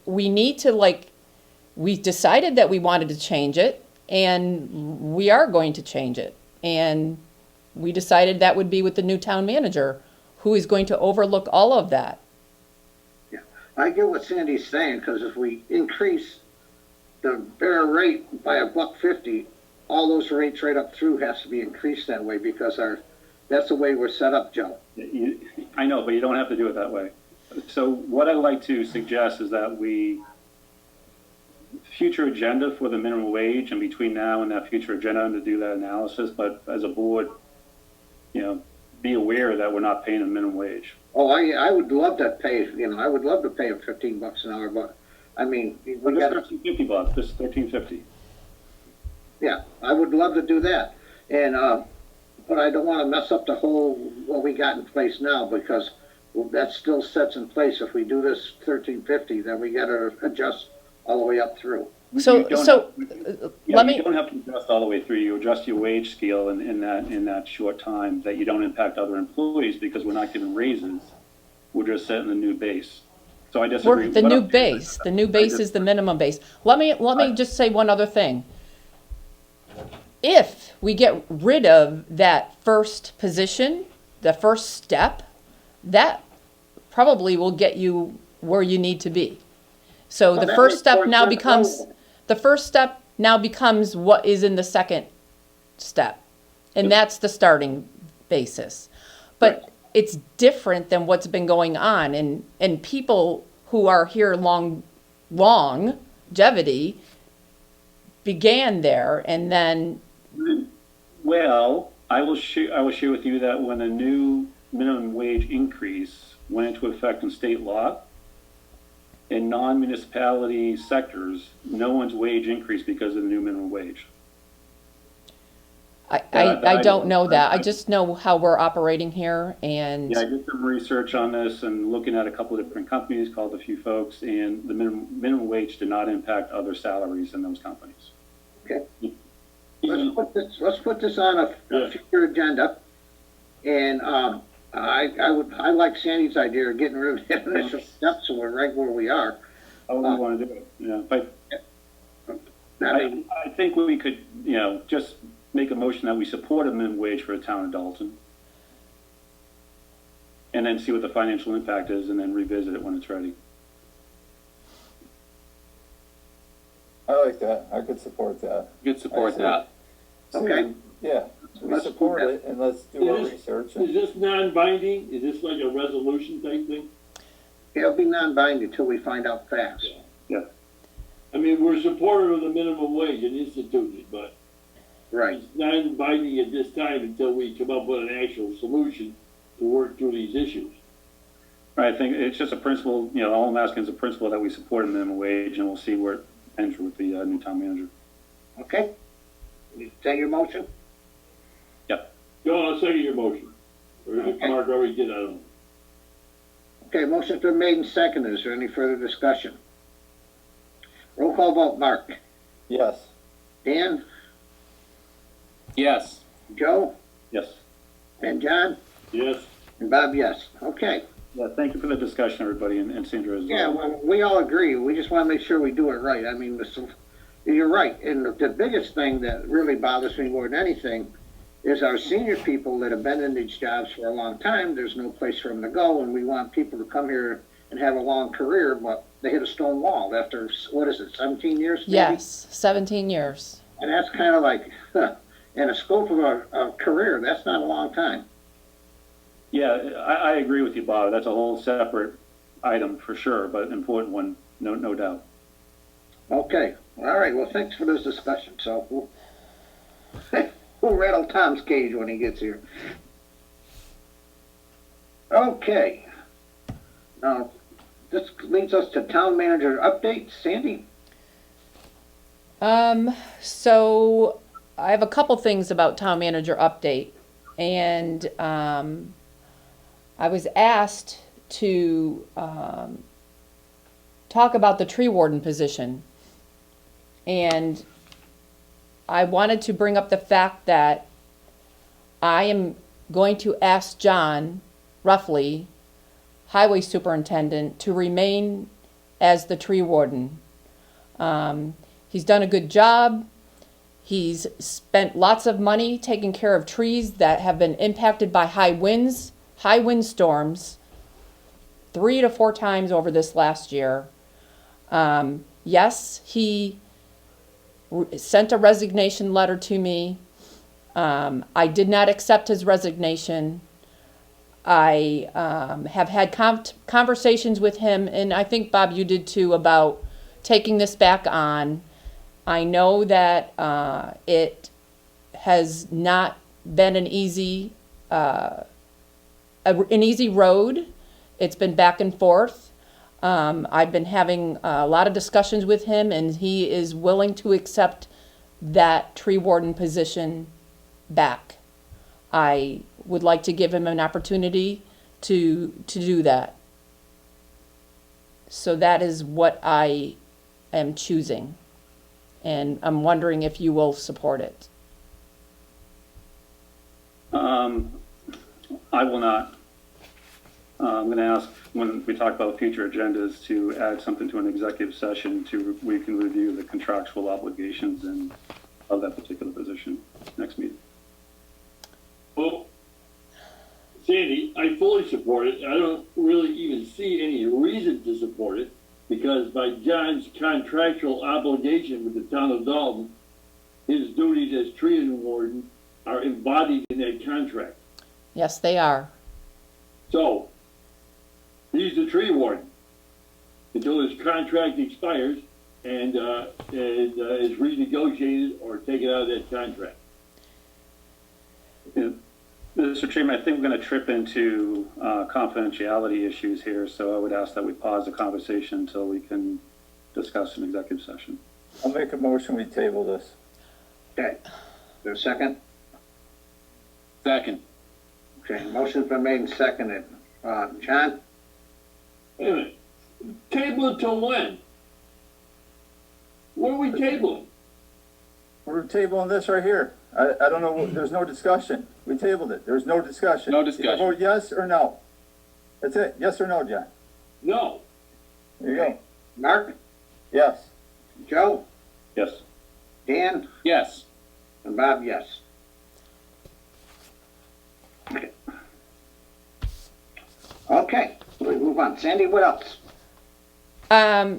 we need to we decided that we wanted to change it, and we are going to change it. And we decided that would be with the new town manager, who is going to overlook all of that. I get what Sandy's saying, because if we increase the bear rate by $1.50, all those rates right up through has to be increased that way, because that's the way we're set up, Joe. I know, but you don't have to do it that way. So what I'd like to suggest is that we, future agenda for the minimum wage, and between now and that future agenda to do that analysis, but as a board, be aware that we're not paying a minimum wage. Oh, I would love to pay, I would love to pay him $15 an hour, but, I mean, we got $13.50, this is $13.50. Yeah, I would love to do that, and, but I don't wanna mess up the whole, what we got in place now, because that still sets in place. If we do this $13.50, then we gotta adjust all the way up through. You So, don't so, let You me, don't have to adjust all the way through. You adjust your wage scale in that short time, that you don't impact other employees, because we're not giving raises. We're just setting the new base. So I disagree. the new base is the minimum base. Let me just say one other thing. If we get rid of that first position, the first step, that probably will get you where you need to be. So Well, the that first makes step more now sense. becomes what is in the second step. And that's the starting basis. But it's different than what's been going on, and people who are here longevity began there, and then Well, I will share with you that when the new minimum wage increase went into effect in state law, in non-municipality sectors, no one's wage increased because of the new minimum wage. I don't know that. I just know how we're operating here, and Yeah, I did some research on this and looking at a couple of different companies, called a few folks, and the minimum wage did not impact other salaries in those companies. Okay. Let's put this on a future agenda, and, I like Sandy's idea of getting rid of the initial steps, so we're right where we are. How would we want to do it? But I mean, I think we could, just make a motion that we support a minimum wage for the town of Dalton, and then see what the financial impact is, and then revisit it when it's ready. I like that. I could support that. You could support that. Okay. Yeah, we Let's support do it, and let's do our research. Is this non-binding? Is this like a resolution type thing? it'll be non-binding until we find out fast. Yeah. I mean, we're supportive of the minimum wage in instituted, but Right. it's non-binding at this time until we come up with an actual solution to work through these issues. I think it's just a principle, all I'm asking is a principle that we support a minimum wage, and we'll see where it ends with the new town manager. Okay? Is that your motion? Yep. John, I'll second your motion. Or if Mark already did, I don't know. Okay, motion's been made and seconded. Is there any further discussion? Roll call vote, Mark. Yes. Dan? Yes. Joe? Yes. And John? Yes. And Bob, yes. Okay. Yeah, thank you for the discussion, everybody, and Sandra as well. Yeah, well, we all agree. We just want to make sure we do it right. I mean, you're right. And the biggest thing that really bothers me more than anything is our senior people that have been in these jobs for a long time. There's no place for them to go, and we want people to come here and have a long career, but they hit a stone wall after, 17 years? Maybe? yes, 17 years. And that's kind of like, in a scope of a career, that's not a long time. Yeah, I agree with you, Bob. That's a whole separate item for sure, but an important one, no doubt. Okay, all right, well, thanks for this discussion, so we'll rattle Tom's cage when he gets here. Okay, now, this leads us to town manager update. Sandy? So I have a couple things about town manager update, and I was asked to talk about the tree warden position, and I wanted to bring up the fact that I am going to ask John Ruffley, highway superintendent, to remain as the tree warden. He's done a good job. He's spent lots of money taking care of trees that have been impacted by high wind storms 3 to 4 times over this last year. Yes, he sent a resignation letter to me. I did not accept his resignation. I have had conversations with him, and I think, Bob, you did too, about taking this back on. I know that it has not been an easy road. It's been back and forth. I've been having a lot of discussions with him, and he is willing to accept that tree warden position back. I would like to give him an opportunity to do that. So that is what I am choosing, and I'm wondering if you will support it. I will not. I'm going to ask, when we talk about future agendas, to add something to an executive session we can review the contractual obligations and of that particular position next meeting. Well, Sandy, I fully support it. I don't really even see any reason to support it, because by John's contractual obligation with the town of Dalton, his duties as tree warden are embodied in that contract. Yes, they are. So, he's the tree warden until his contract expires and is renegotiated or taken out of that contract. Yeah. Mr. Chairman, I think we're going to trip into confidentiality issues here, so I would ask that we pause the conversation until we can discuss an executive session. I'll make a motion, we table this. Okay. Is there a second? Second. Okay, motion's been made and seconded. John? Wait a minute. Table it till when? What are we tabling? We're tabling this right here. I don't know, there's no discussion. We tabled it. There's no discussion. No discussion. You vote yes or no. That's it. Yes or no, John? No. There you go. Mark? Yes. Joe? Yes. Dan? Yes. And Bob, yes. Okay, we move on. Sandy, what else?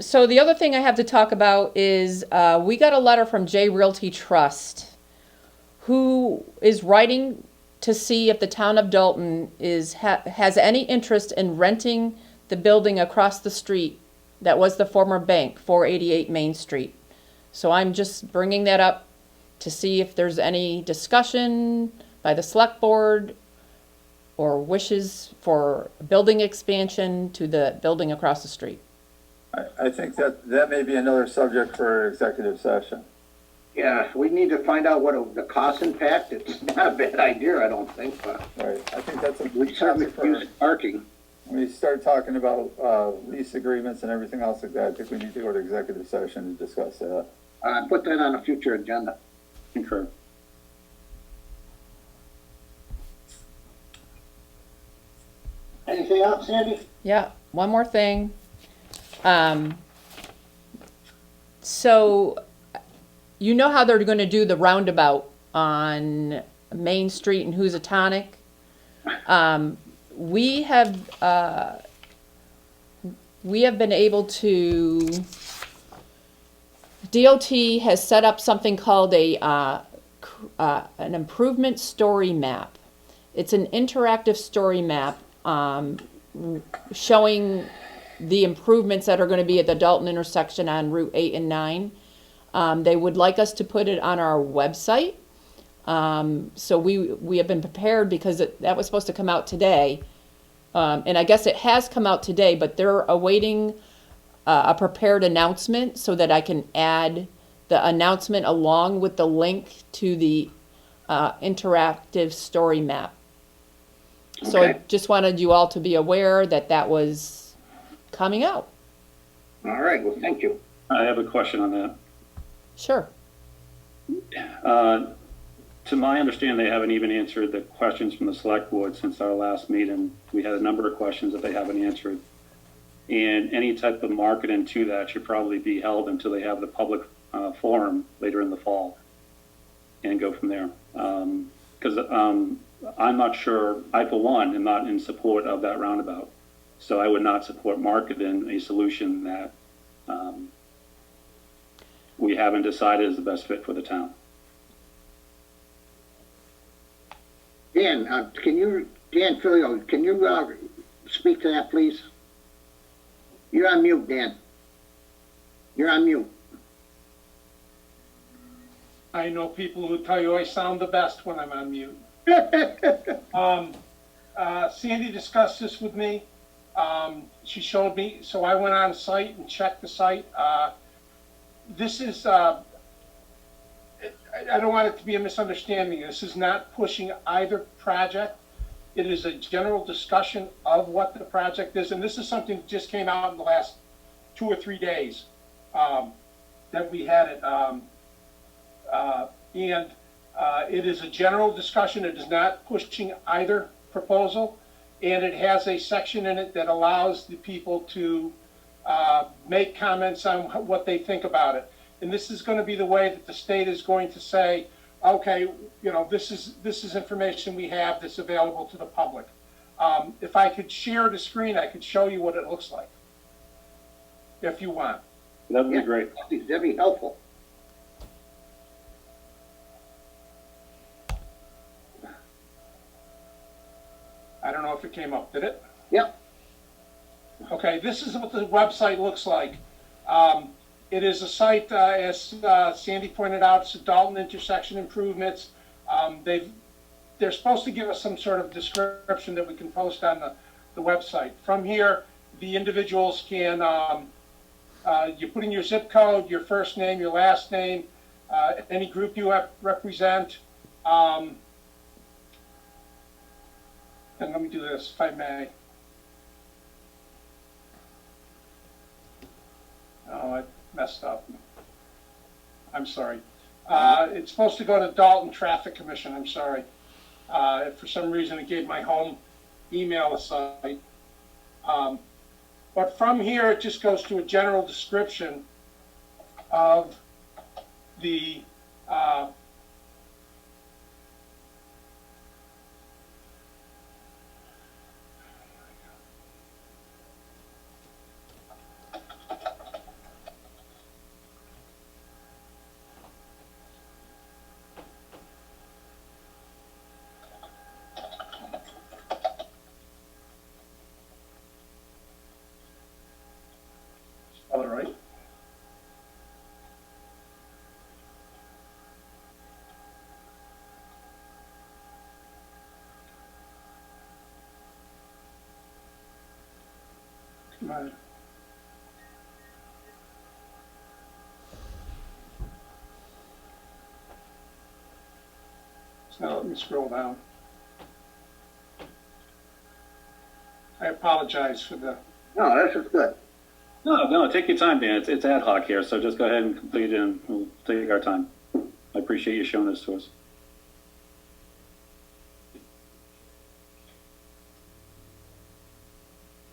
So the other thing I have to talk about is we got a letter from J Realty Trust, who is writing to see if the town of Dalton has any interest in renting the building across the street that was the former bank, 488 Main Street. So I'm just bringing that up to see if there's any discussion by the select board or wishes for building expansion to the building across the street. I think that may be another subject for executive session. Yeah, we need to find out what the cost impact. It's not a bad idea, I don't think, but Right. I think that's a we certainly topic for, use parking. when we start talking about lease agreements and everything else like that, I think we need to go to executive session and discuss that. Put that on a future agenda. Concur. Anything else, Sandy? Yeah, one more thing. So you know how they're going to do the roundabout on Main Street in Housatonic? We have been able to, DOT has set up something called an improvement story map. It's an interactive story map showing the improvements that are going to be at the Dalton intersection on Route 8 and 9. They would like us to put it on our website. So we have been prepared because that was supposed to come out today. And I guess it has come out today, but they're awaiting a prepared announcement so that I can add the announcement along with the link to the interactive story map. So I just wanted you all to be aware that that was coming out. All right, well, thank you. I have a question on that. Sure. To my understanding, they haven't even answered the questions from the select board since our last meeting. We had a number of questions that they haven't answered. And any type of marketing to that should probably be held until they have the public forum later in the fall and go from there. Because I'm not sure, I for one am not in support of that roundabout. So I would not support marketing a solution that we haven't decided is the best fit for the town. Dan, Dan Filio, can you speak to that, please? You're on mute, Dan. You're on mute. I know people who tell you I sound the best when I'm on mute. Sandy discussed this with me. She showed me, so I went on site and checked the site. This is, I don't want it to be a misunderstanding. This is not pushing either project. It is a general discussion of what the project is, and this is something that just came out in the last 2 or 3 days that we had it. It is a general discussion. It is not pushing either proposal, and it has a section in it that allows the people to make comments on what they think about it. And this is going to be the way that the state is going to say, okay, you know, this is information we have that's available to the public. If I could share the screen, I could show you what it looks like, if you want. That would be great. That'd be helpful. I don't know if it came up, did it? Yep. Okay, this is what the website looks like. It is a site, as Sandy pointed out, it's a Dalton intersection improvements. They're supposed to give us some sort of description that we can post on the website. From here, the individuals can, you put in your zip code, your first name, your last name, any group you represent. And let me do this, if I may. Oh, I messed up. I'm sorry. It's supposed to go to Dalton Traffic Commission, I'm sorry. For some reason it gave my home email a site. But from here it just goes to a general description of the spell it right. Come on. So now let me scroll down. I apologize for the... No, this is good. No, take your time, Dan. It's ad hoc here, so just go ahead and complete it and we'll take our time. I appreciate you showing this to us.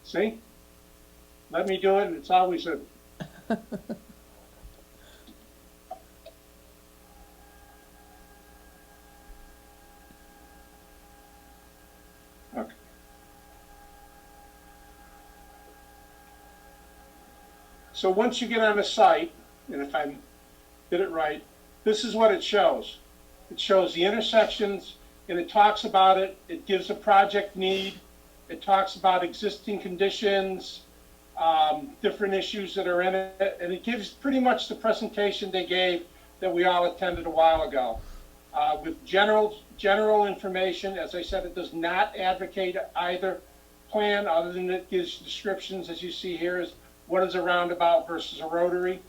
See? Let me do it, and it's always a... Okay. So once you get on the site, and if I did it right, this is what it shows. It shows the intersections, and it talks about it. It gives a project need. It talks about existing conditions, different issues that are in it, and it gives pretty much the presentation they gave that we all attended a while ago. With general information, as I said, it does not advocate either plan other than it gives descriptions, as you see here, is what is a roundabout versus a rotary,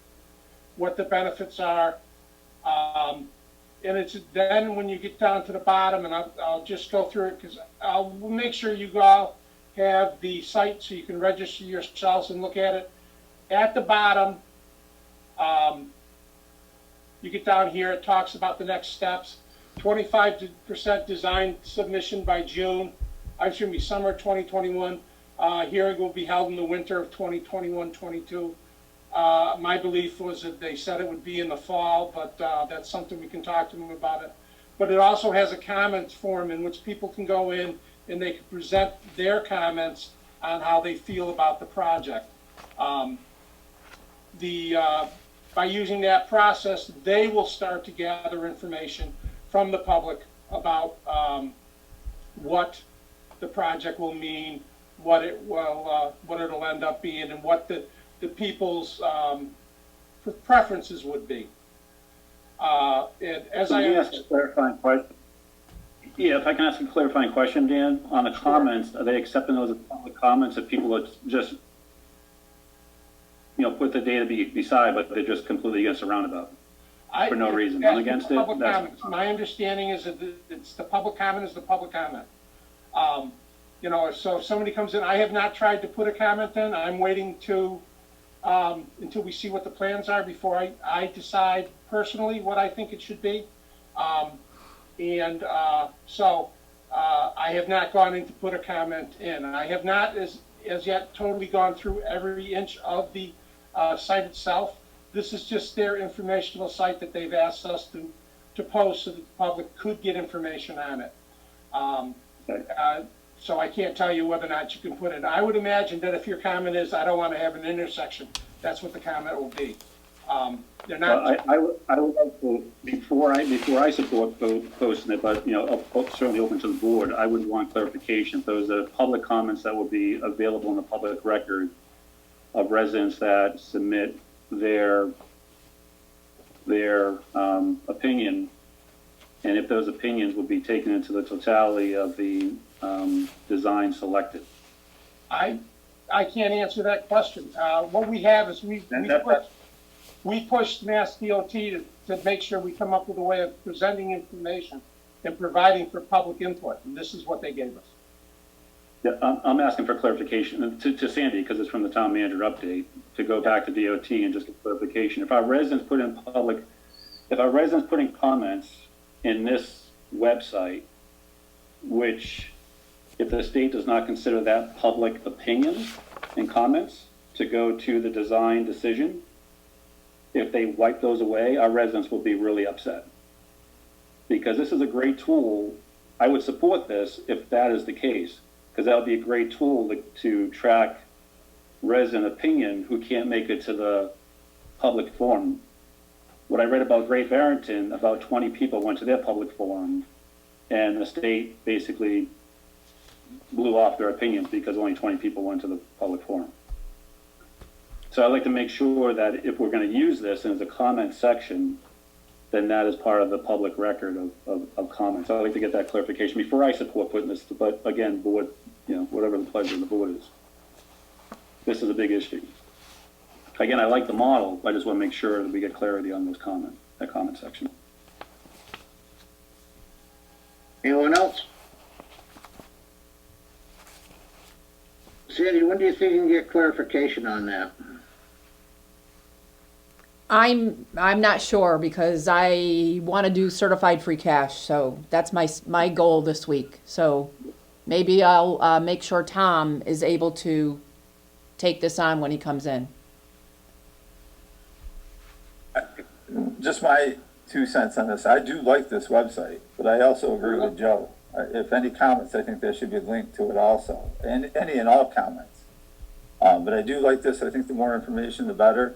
what the benefits are. And it's then when you get down to the bottom, and I'll just go through it because I'll make sure you all have the site so you can register yourselves and look at it. At the bottom, you get down here, it talks about the next steps. 25% design submission by June, excuse me, summer 2021. hearing will be held in the winter of 2021-22. My belief was that they said it would be in the fall, but that's something we can talk to them about it. But it also has a comments form in which people can go in and they can present their comments on how they feel about the project. By using that process, they will start to gather information from the public about what the project will mean, what it'll end up being, and what the people's preferences would be. And as Let me ask a clarifying question. Yeah, if I can ask a clarifying question, Dan, on the comments, are they accepting those as public comments if people are just, put the data beside, but they're just completely against the roundabout for no reason? I'm against it. Public comments. My understanding is that it's the public comment is the public comment. So if somebody comes in, I have not tried to put a comment in. I'm waiting to until we see what the plans are before I decide personally what I think it should be. So I have not gone in to put a comment in. I have not as yet totally gone through every inch of the site itself. This is just their informational site that they've asked us to post so that the public could get information on it. So I can't tell you whether or not you can put it. I would imagine that if your comment is, I don't want to have an intersection, that's what the comment will be. They're not. I would like to, before I support posting it, but certainly open to the board, I would want clarification. If those are public comments that will be available in the public record of residents that submit their opinion, and if those opinions will be taken into the totality of the design selected. I can't answer that question. What we have is we pushed Mass DOT to make sure we come up with a way of presenting information and providing for public input, and this is what they gave us. Yeah, I'm asking for clarification to Sandy, because it's from the town manager update, to go back to DOT and just get clarification. If our residents put in comments in this website, which if the state does not consider that public opinion and comments to go to the design decision, if they wipe those away, our residents will be really upset. Because this is a great tool. I would support this if that is the case, because that would be a great tool to track resident opinion who can't make it to the public forum. What I read about Great Barrington, about 20 people went to their public forum, and the state basically blew off their opinions because only 20 people went to the public forum. So I'd like to make sure that if we're going to use this as a comment section, then that is part of the public record of comments. I'd like to get that clarification before I support putting this, but again, board, whatever the pleasure of the board is. This is a big issue. Again, I like the model, I just want to make sure that we get clarity on that comment section. Anyone else? Sandy, when do you think you can get clarification on that? I'm not sure because I want to do certified free cash, so that's my goal this week. So maybe I'll make sure Tom is able to take this on when he comes in. Just my 2 cents on this. I do like this website, but I also agree with Joe. If any comments, I think there should be linked to it also, and any and all comments. But I do like this. I think the more information, the better.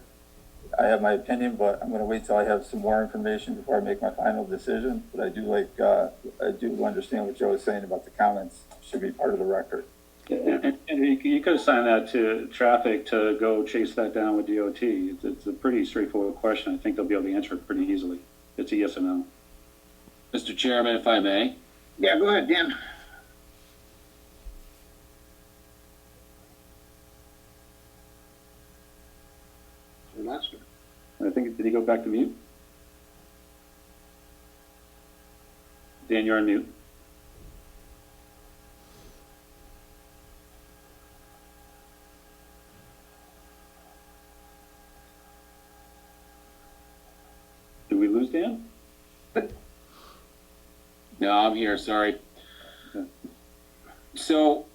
I have my opinion, but I'm going to wait till I have some more information before I make my final decision. But I do I do understand what Joe is saying about the comments should be part of the record. And you could assign that to traffic to go chase that down with DOT. It's a pretty straightforward question. I think they'll be able to answer it pretty easily. It's a yes or no. Mr. Chairman, if I may. Yeah, go ahead, Dan. I think, did he go back to mute? Dan, you're on mute. Did we lose Dan? No, I'm here, sorry. Okay. So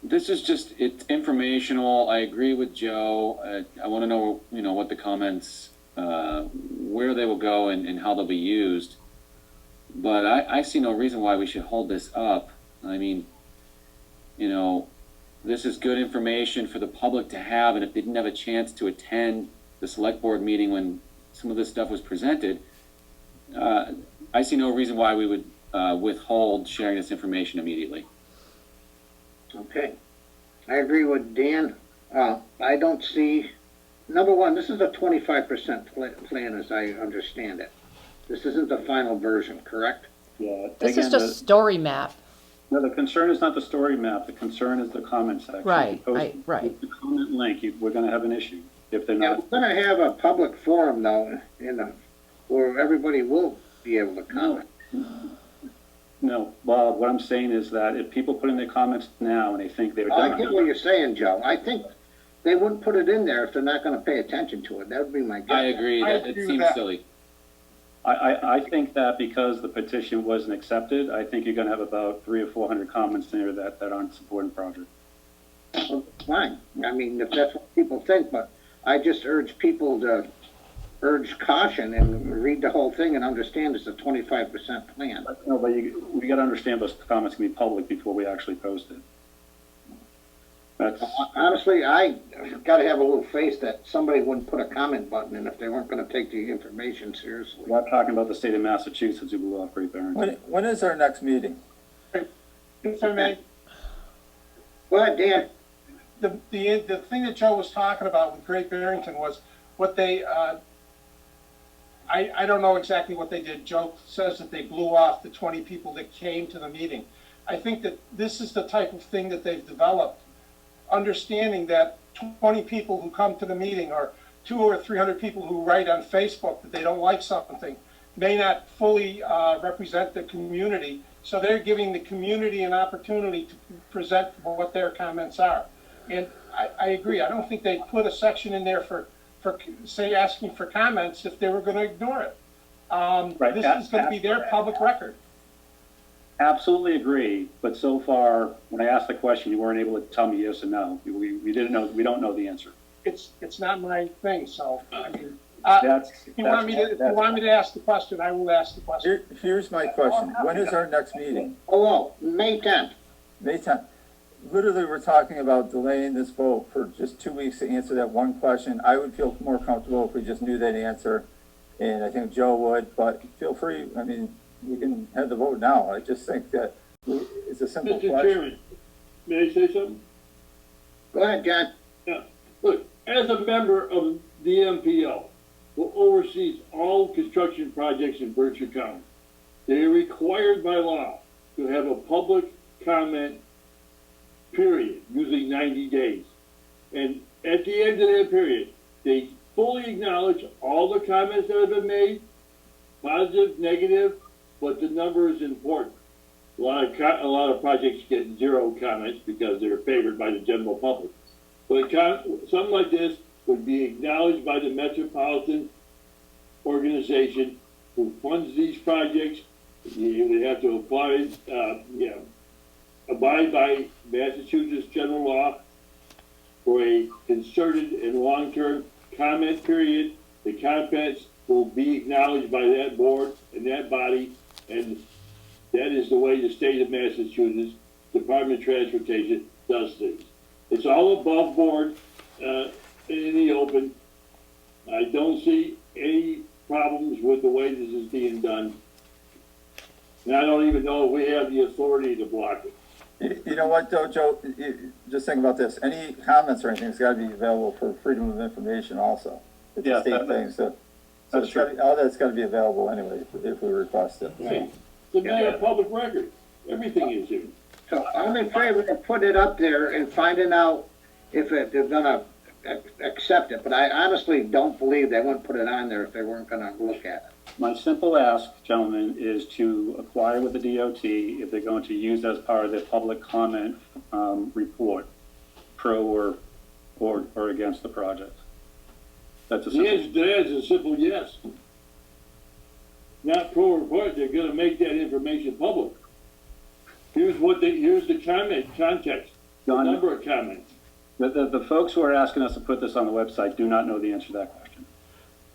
This is just, it's informational. I agree with Joe. I want to know, what the comments, where they will go and how they'll be used. But I see no reason why we should hold this up. I mean, this is good information for the public to have, and if they didn't have a chance to attend the select board meeting when some of this stuff was presented, I see no reason why we would withhold sharing this information immediately. Okay. I agree with Dan. I don't see, number one, this is a 25% plan as I understand it. This isn't the final version, correct? Yeah. This is again, just story map. No, the concern is not the story map, the concern is the comment section. Right, If you post right. The comment link, we're gonna have an issue if they're Yeah, not. we're gonna have a public forum though, where everybody will be able to comment. No, Bob, what I'm saying is that if people put in their comments now and they think they're I done. get what you're saying, Joe. I think they wouldn't put it in there if they're not gonna pay attention to it. That would be my guess. I agree. I That agree it with seems that. silly. I think that because the petition wasn't accepted, I think you're gonna have about 300 or 400 comments in there that aren't supporting the project. Well, fine. I mean, if that's what people think, but I just urge people to urge caution and read the whole thing and understand it's a 25% plan. No, but we gotta understand those comments can be public before we actually post it. That's, Honestly, I gotta have a little faith that somebody wouldn't put a comment button in if they weren't gonna take the information seriously. we're not talking about the state of Massachusetts who blew off Great Barrington. When is our next meeting? If I may, Go ahead, Dan. the thing that Joe was talking about with Great Barrington was what they, I don't know exactly what they did. Joe says that they blew off the 20 people that came to the meeting. I think that this is the type of thing that they've developed, understanding that 20 people who come to the meeting or 200 or 300 people who write on Facebook that they don't like something may not fully represent the community. So they're giving the community an opportunity to present what their comments are. And I agree. I don't think they put a section in there for say, asking for comments if they were going to ignore it. Right. This is going to be their public record. Absolutely agree, but so far, when I asked the question, you weren't able to tell me yes or no. We didn't know, we don't know the answer. It's not my thing, so, I mean, If if you want me to ask the question, I will ask the question. Here's my question. When is our next meeting? Oh, May 10th. May 10th. Literally, we're talking about delaying this vote for just 2 weeks to answer that one question. I would feel more comfortable if we just knew that answer, and I think Joe would, but feel free, I mean, we can have the vote now. I just think that it's a simple Mr. question. Chairman, may I say something? Go ahead, John. Yeah, look, as a member of the MPO, who oversees all construction projects in Berkshire County, they are required by law to have a public comment period, usually 90 days. And at the end of that period, they fully acknowledge all the comments that have been made, positive, negative, but the number is important. A lot of projects get 0 comments because they're favored by the general public. But something like this would be acknowledged by the metropolitan organization who funds these projects. You would have to apply, abide by Massachusetts general law for a concerted and long-term comment period. The comments will be acknowledged by that board and that body, and that is the way the state of Massachusetts Department of Transportation does things. It's all above board, in the open. I don't see any problems with the way this is being done. And I don't even know if we have the authority to block it. You know what, though, Joe? Just think about this. Any comments or anything's got to be available for freedom of information also. It's a state thing, so That's true. all that's got to be available anyway if we request it. It's a matter of public record. Everything is here. So I'm in favor of putting it up there and finding out if they're gonna accept it, but I honestly don't believe they wouldn't put it on there if they weren't gonna look at it. My simple ask, gentlemen, is to acquire with the DOT if they're going to use as part of their public comment report, pro or against the project. That's a simple. The answer is a simple yes. Not pro or part, they're gonna make that information public. Here's the comment context. John, number of comments. the folks who are asking us to put this on the website do not know the answer to that question.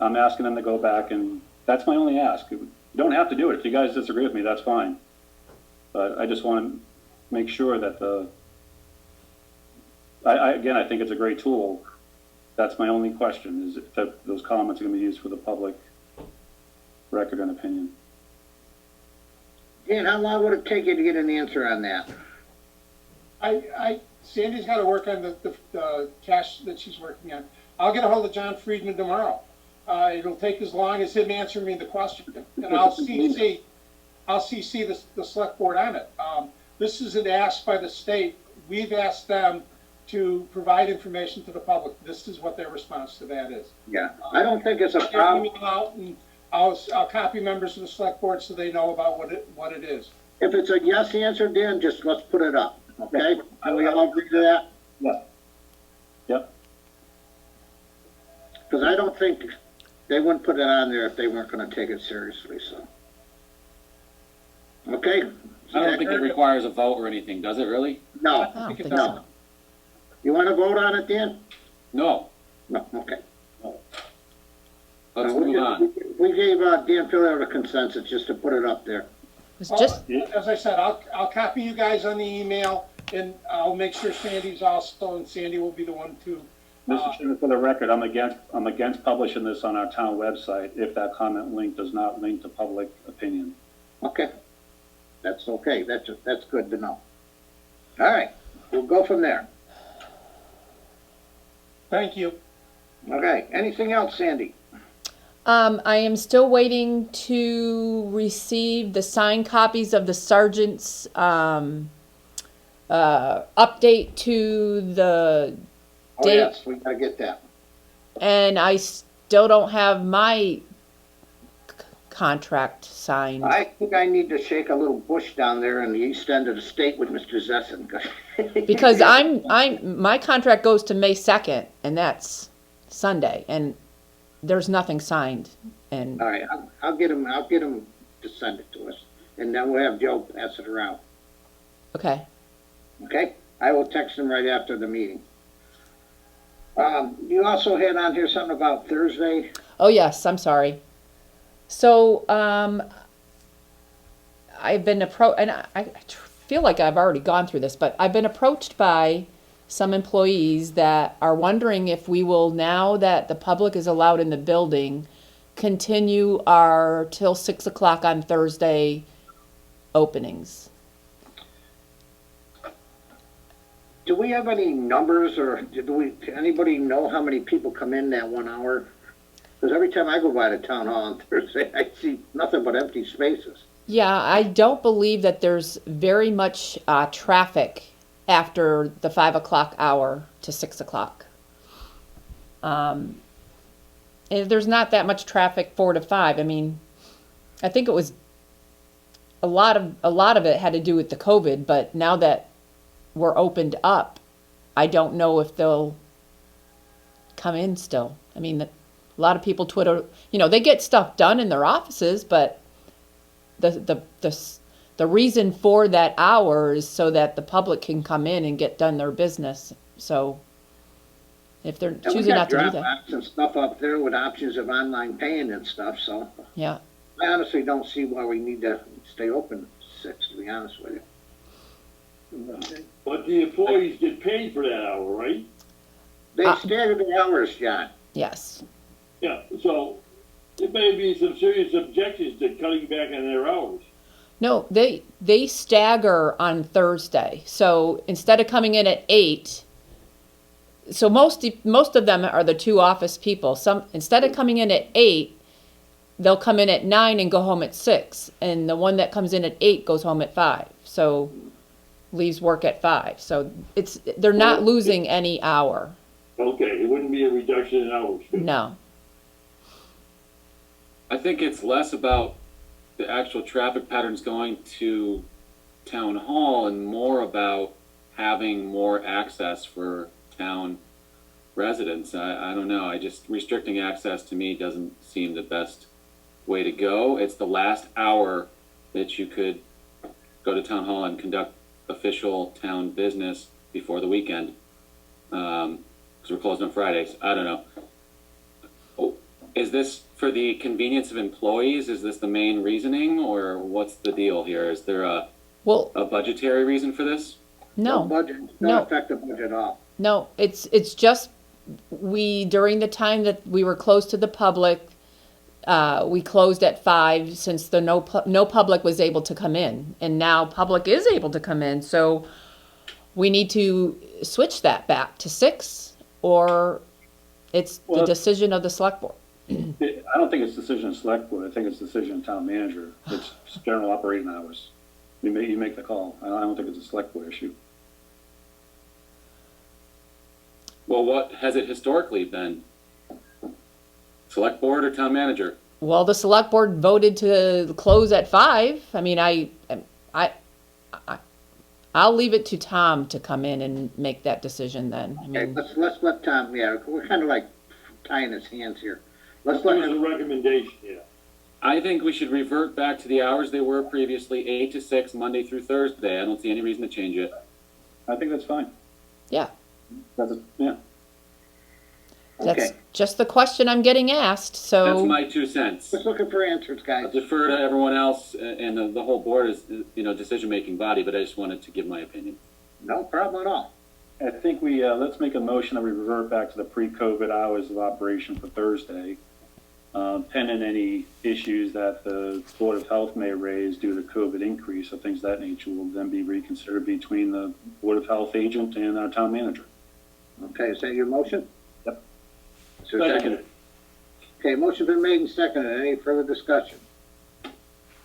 I'm asking them to go back, and that's my only ask. You don't have to do it. If you guys disagree with me, that's fine. But I just want to make sure that again, I think it's a great tool. That's my only question, is if those comments are going to be used for the public record and opinion. Dan, how long would it take you to get an answer on that? Sandy's gotta work on the cash that she's working on. I'll get a hold of John Friedman tomorrow. It'll take as long as him answering me the question, and I'll CC the select board on it. This is an ask by the state. We've asked them to provide information to the public. This is what their response to that is. Yeah, I don't think it's a I'll problem. email out and I'll copy members of the select board so they know about what it is. If it's a yes answer, Dan, just let's put it up, okay? Can we all agree to that? Yeah. Yep. Because I don't think they wouldn't put it on there if they weren't gonna take it seriously, so. Okay? I don't think it requires a vote or anything, does it really? No, I don't think no. so. You wanna vote on it, Dan? No, No, okay. let's We move on. We gave Dan Phillips a consensus just to put it up there. It's just, As I said, I'll copy you guys on the email, and I'll make sure Sandy's also, and Sandy will be the one to. Mr. Chairman, for the record, I'm against publishing this on our town website if that comment link does not link to public opinion. Okay. That's okay. That's good to know. All right, we'll go from there. Thank you. Okay, anything else, Sandy? I am still waiting to receive the signed copies of the sergeant's update to the Oh, date, yes, we gotta get that. and I still don't have my contract signed. I think I need to shake a little bush down there in the east end of the state with Mr. Zessen. Because my contract goes to May 2nd, and that's Sunday, and there's nothing signed. And All right, I'll get him to send it to us, and then we'll have Joe pass it around, okay, okay? I will text him right after the meeting. You also had on here something about Thursday. oh yes, I'm sorry. So I've been and I feel like I've already gone through this, but I've been approached by some employees that are wondering if we will, now that the public is allowed in the building, continue our till 6 o'clock on Thursday openings. Do we have any numbers, or do anybody know how many people come in that 1 hour? Because every time I go by the town hall on Thursday, I see nothing but empty spaces. Yeah, I don't believe that there's very much traffic after the 5 o'clock hour to 6 o'clock. And there's not that much traffic 4 to 5. I mean, I think it was a lot of it had to do with the COVID, but now that we're opened up, I don't know if they'll come in still. I mean, a lot of people Twitter, they get stuff done in their offices, but the reason for that hour is so that the public can come in and get done their business. So if they're choosing not to do that. Dropbox and stuff up there with options of online paying and stuff, so Yeah. I honestly don't see why we need to stay open 6, to be honest with you. But the employees get paid for that hour, right? They stagger the hours, John. Yes. Yeah, so there may be some serious objections to cutting back on their hours. No, they stagger on Thursday. So instead of coming in at 8, so most of them are the 2 office people. Instead of coming in at 8, they'll come in at 9 and go home at 6, and the one that comes in at 8 goes home at 5. So leaves work at 5. So they're not losing any hour. Okay, it wouldn't be a reduction in hours. No. I think it's less about the actual traffic patterns going to town hall and more about having more access for town residents. I don't know. Restricting access to me doesn't seem the best way to go. It's the last hour that you could go to town hall and conduct official town business before the weekend. Because we're closed on Fridays. I don't know. Oh, is this for the convenience of employees? Is this the main reasoning, or what's the deal here? Is there a budgetary reason for this? No No, budget, No. not affect the budget at all. no, it's just, during the time that we were closed to the public, we closed at 5 since the no public was able to come in, and now public is able to come in, so we need to switch that back to 6, or it's the Well- decision of the select board. I don't think it's decision of select board, I think it's decision of town manager, it's general operating hours. You make the call, I don't think it's a select board issue. Well, what has it historically been? Select board or town manager? Well, the select board voted to close at 5. I mean, I'll leave it to Tom to come in and make that decision then. I Okay, mean, let's let Tom, yeah, we're kind of like tying his hands here. Let's That let was a him, recommendation, yeah. I think we should revert back to the hours they were previously, 8 to 6, Monday through Thursday. I don't see any reason to change it. I think that's fine. yeah, Yeah. that's okay, just the question I'm getting asked, That's so, my 2 cents. just looking for answers, I guys. defer to everyone else, and the whole board is, decision-making body, but I just wanted to give my opinion. No problem at all. I think let's make a motion that we revert back to the pre-COVID hours of operation for Thursday. Pending any issues that the Board of Health may raise due to COVID increase or things of that nature will then be reconsidered between the Board of Health agent and our town manager. Okay, is that your motion? Yep. Is there a second? Okay, motion's been made and seconded. Any further discussion?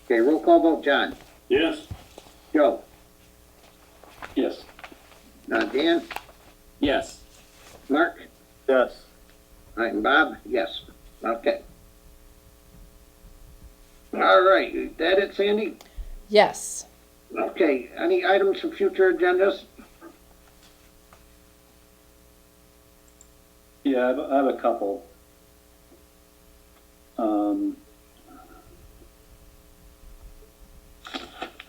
Okay, roll call vote, John. Yes, Joe. Yes. Dan. Yes. Mark. Yes. All right, and Bob. Yes. Okay. All right, is that it, Sandy? yes. Okay, any items for future agendas? Yeah, I have a couple.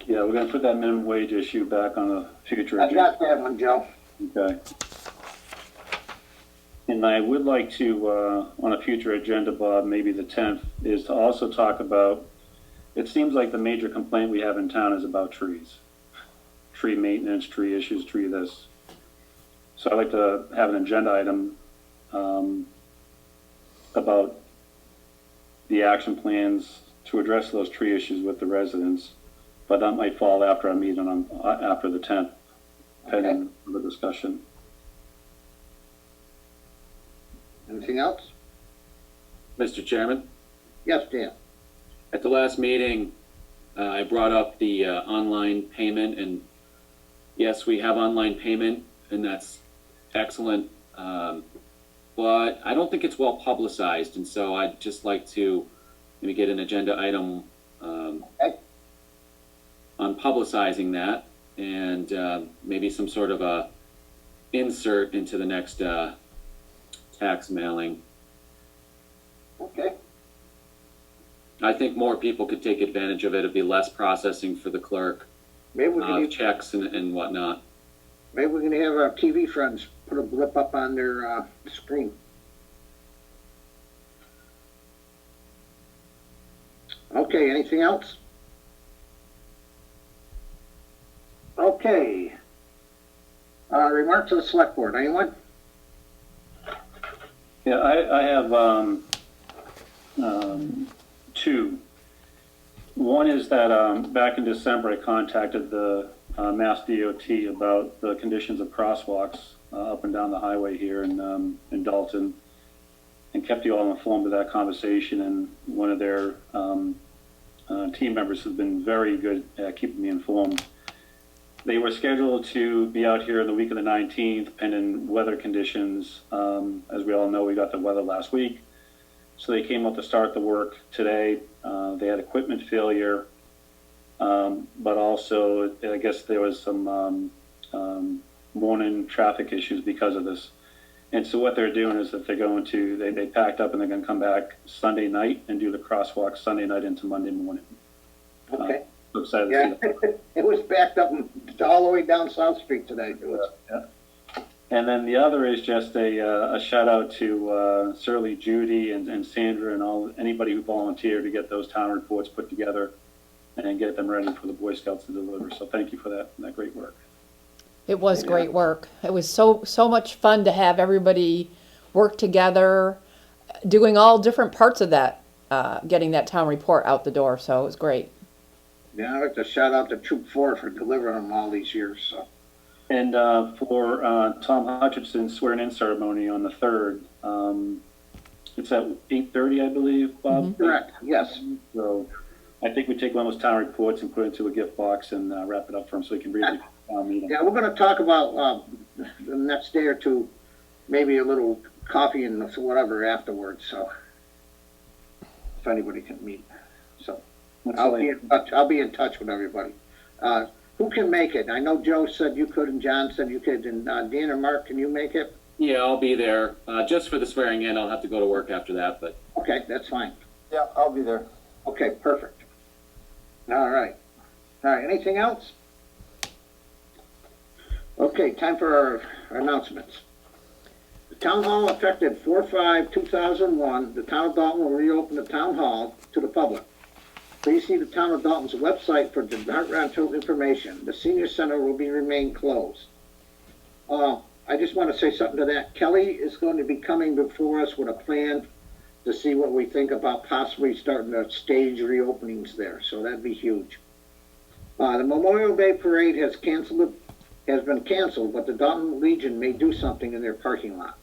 Yeah, we're gonna put that minimum wage issue back on a future I agenda. got that one, Joe. Okay. And I would like to, on a future agenda, Bob, maybe the 10th, is to also talk about, it seems like the major complaint we have in town is about trees. Tree maintenance, tree issues, tree this. So I'd like to have an agenda item about the action plans to address those tree issues with the residents. But that might fall after our meeting on, after the 10th, pending the discussion. Anything else? Mr. Chairman, Yes, Dan. at the last meeting, I brought up the online payment, and yes, we have online payment, and that's excellent. But I don't think it's well publicized, and so I'd just like to maybe get an agenda item on publicizing that, and maybe some sort of a insert into the next tax mailing. Okay. I think more people could take advantage of it. It'd be less processing for the clerk, Maybe we can, checks and whatnot. maybe we can have our TV friends put a blip up on their screen. Okay, anything else? Okay. Remarks to the select board, anyone? Yeah, I have two. One is that back in December, I contacted the Mass DOT about the conditions of crosswalks up and down the highway here in Dalton, and kept you all informed of that conversation. And one of their team members has been very good at keeping me informed. They were scheduled to be out here in the week of the 19th, pending weather conditions. As we all know, we got the weather last week. So they came out to start the work today. They had equipment failure, but also I guess there was some morning traffic issues because of this. And so what they're doing is that they're going to, they packed up and they're going to come back Sunday night and do the crosswalk Sunday night into Monday morning. Okay. So excited to Yeah, see that. it was backed up all the way down South Street today. It was, And then the other is just a shout out to certainly Judy and Sandra and anybody who volunteered to get those town reports put together and get them ready for the Boy Scouts to deliver. So thank you for that great work. It was great work. It was so much fun to have everybody work together, doing all different parts of that, getting that town report out the door. So it was great. yeah, I'd like to shout out to Troop 4 for delivering them all these years, so. And for Tom Hutchinson's swearing-in ceremony on the 3rd, it's at 8:30, I believe, Bob? Correct, yes. So I think we take one of those town reports and put it into a gift box and wrap it up for him so he can read it at the town meeting. Yeah, we're gonna talk about, the next day or two, maybe a little coffee and whatever afterwards, so. If anybody can meet, so. I'll be in touch with everybody. Who can make it? I know Joe said you could and John said you could, and Dan or Mark, can you make it? Yeah, I'll be there. Just for the swearing in, I'll have to go to work after that, but Okay, that's fine. Yeah, I'll be there. Okay, perfect. All right. All right, anything else? Okay, time for our announcements. The town hall effective 4/5/2001, the town of Dalton will reopen the town hall to the public. Please see the town of Dalton's website for departmental information. The senior center will remain closed. I just want to say something to that. Kelly is going to be coming before us with a plan to see what we think about possibly starting to stage reopenings there, so that'd be huge. The Memorial Day Parade has been canceled, but the Dalton Legion may do something in their parking lot.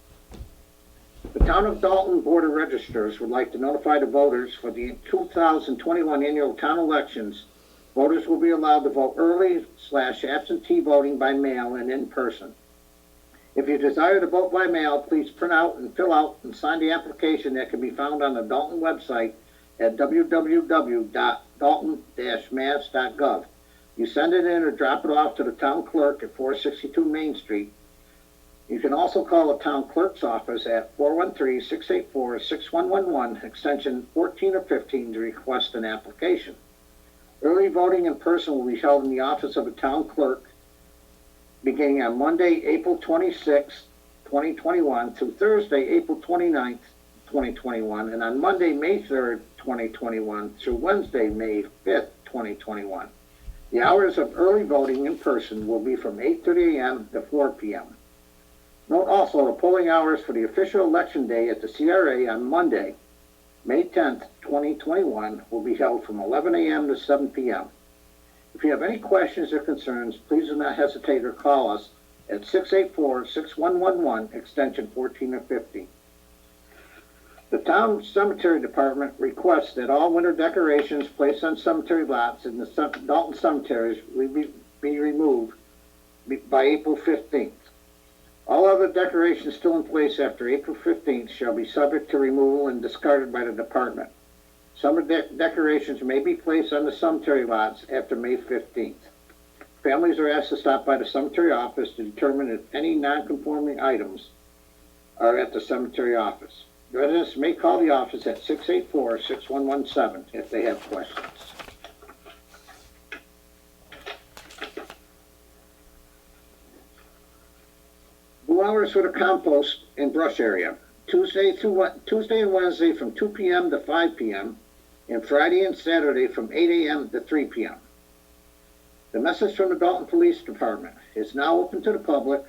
The Town of Dalton Board of Registers would like to notify the voters for the 2021 annual town elections. Voters will be allowed to vote early/absentee voting by mail and in person. If you desire to vote by mail, please print out and fill out and sign the application that can be found on the Dalton website at www.dalton-mass.gov. You send it in or drop it off to the town clerk at 462 Main Street. You can also call the town clerk's office at 413-684-6111, extension 14 or 15 to request an application. Early voting in person will be held in the office of the town clerk beginning on Monday, April 26, 2021 through Thursday, April 29th, 2021, and on Monday, May 3rd, 2021 through Wednesday, May 5th, 2021. The hours of early voting in person will be from 8:30 a.m. to 4 p.m. Note also the polling hours for the official election day at the CRA on Monday, May 10th, 2021 will be held from 11 a.m. to 7 p.m. If you have any questions or concerns, please do not hesitate or call us at 684-6111, extension 14 or 15. The town cemetery department requests that all winter decorations placed on cemetery lots in the Dalton cemeteries be removed by April 15th. All other decorations still in place after April 15th shall be subject to removal and discarded by the department. Summer decorations may be placed on the cemetery lots after May 15th. Families are asked to stop by the cemetery office to determine if any non-conforming items are at the cemetery office. Residents may call the office at 684-6117 if they have questions. Blue hours for the compost and brush area. Tuesday and Wednesday from 2 p.m. to 5 p.m. and Friday and Saturday from 8 a.m. to 3 p.m. The message from the Dalton Police Department is now open to the public.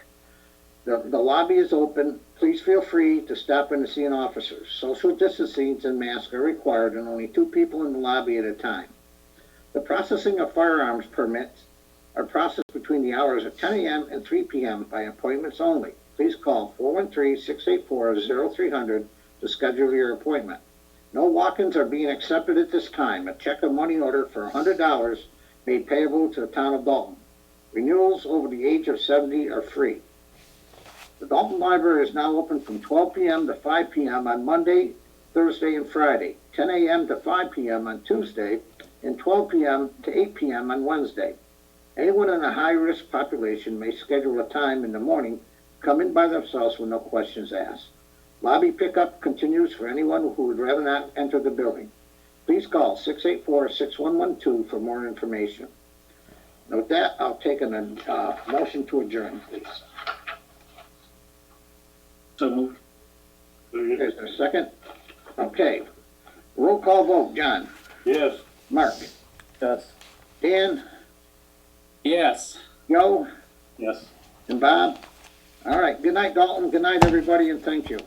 The lobby is open. Please feel free to stop in to see an officer. Social distancing and masks are required and only 2 people in the lobby at a time. The processing of firearms permits are processed between the hours of 10 a.m. and 3 p.m. by appointments only. Please call 413-684-0300 to schedule your appointment. No walk-ins are being accepted at this time. A check or money order for $100 made payable to the town of Dalton. Renewals over the age of 70 are free. The Dalton Library is now open from 12 p.m. to 5 p.m. on Monday, Thursday, and Friday, 10 a.m. to 5 p.m. on Tuesday, and 12 p.m. to 8 p.m. on Wednesday. Anyone in a high-risk population may schedule a time in the morning, come in by themselves with no questions asked. Lobby pickup continues for anyone who would rather not enter the building. please call 684-6112 for more information. And with that, I'll take a motion to adjourn, please. So moved. Is there a second? Okay. Roll call vote, John, Yes. Mark, Yes. Dan, Yes. Joe, Yes. and Bob. All right, good night, Dalton, good night, everybody, and thank you.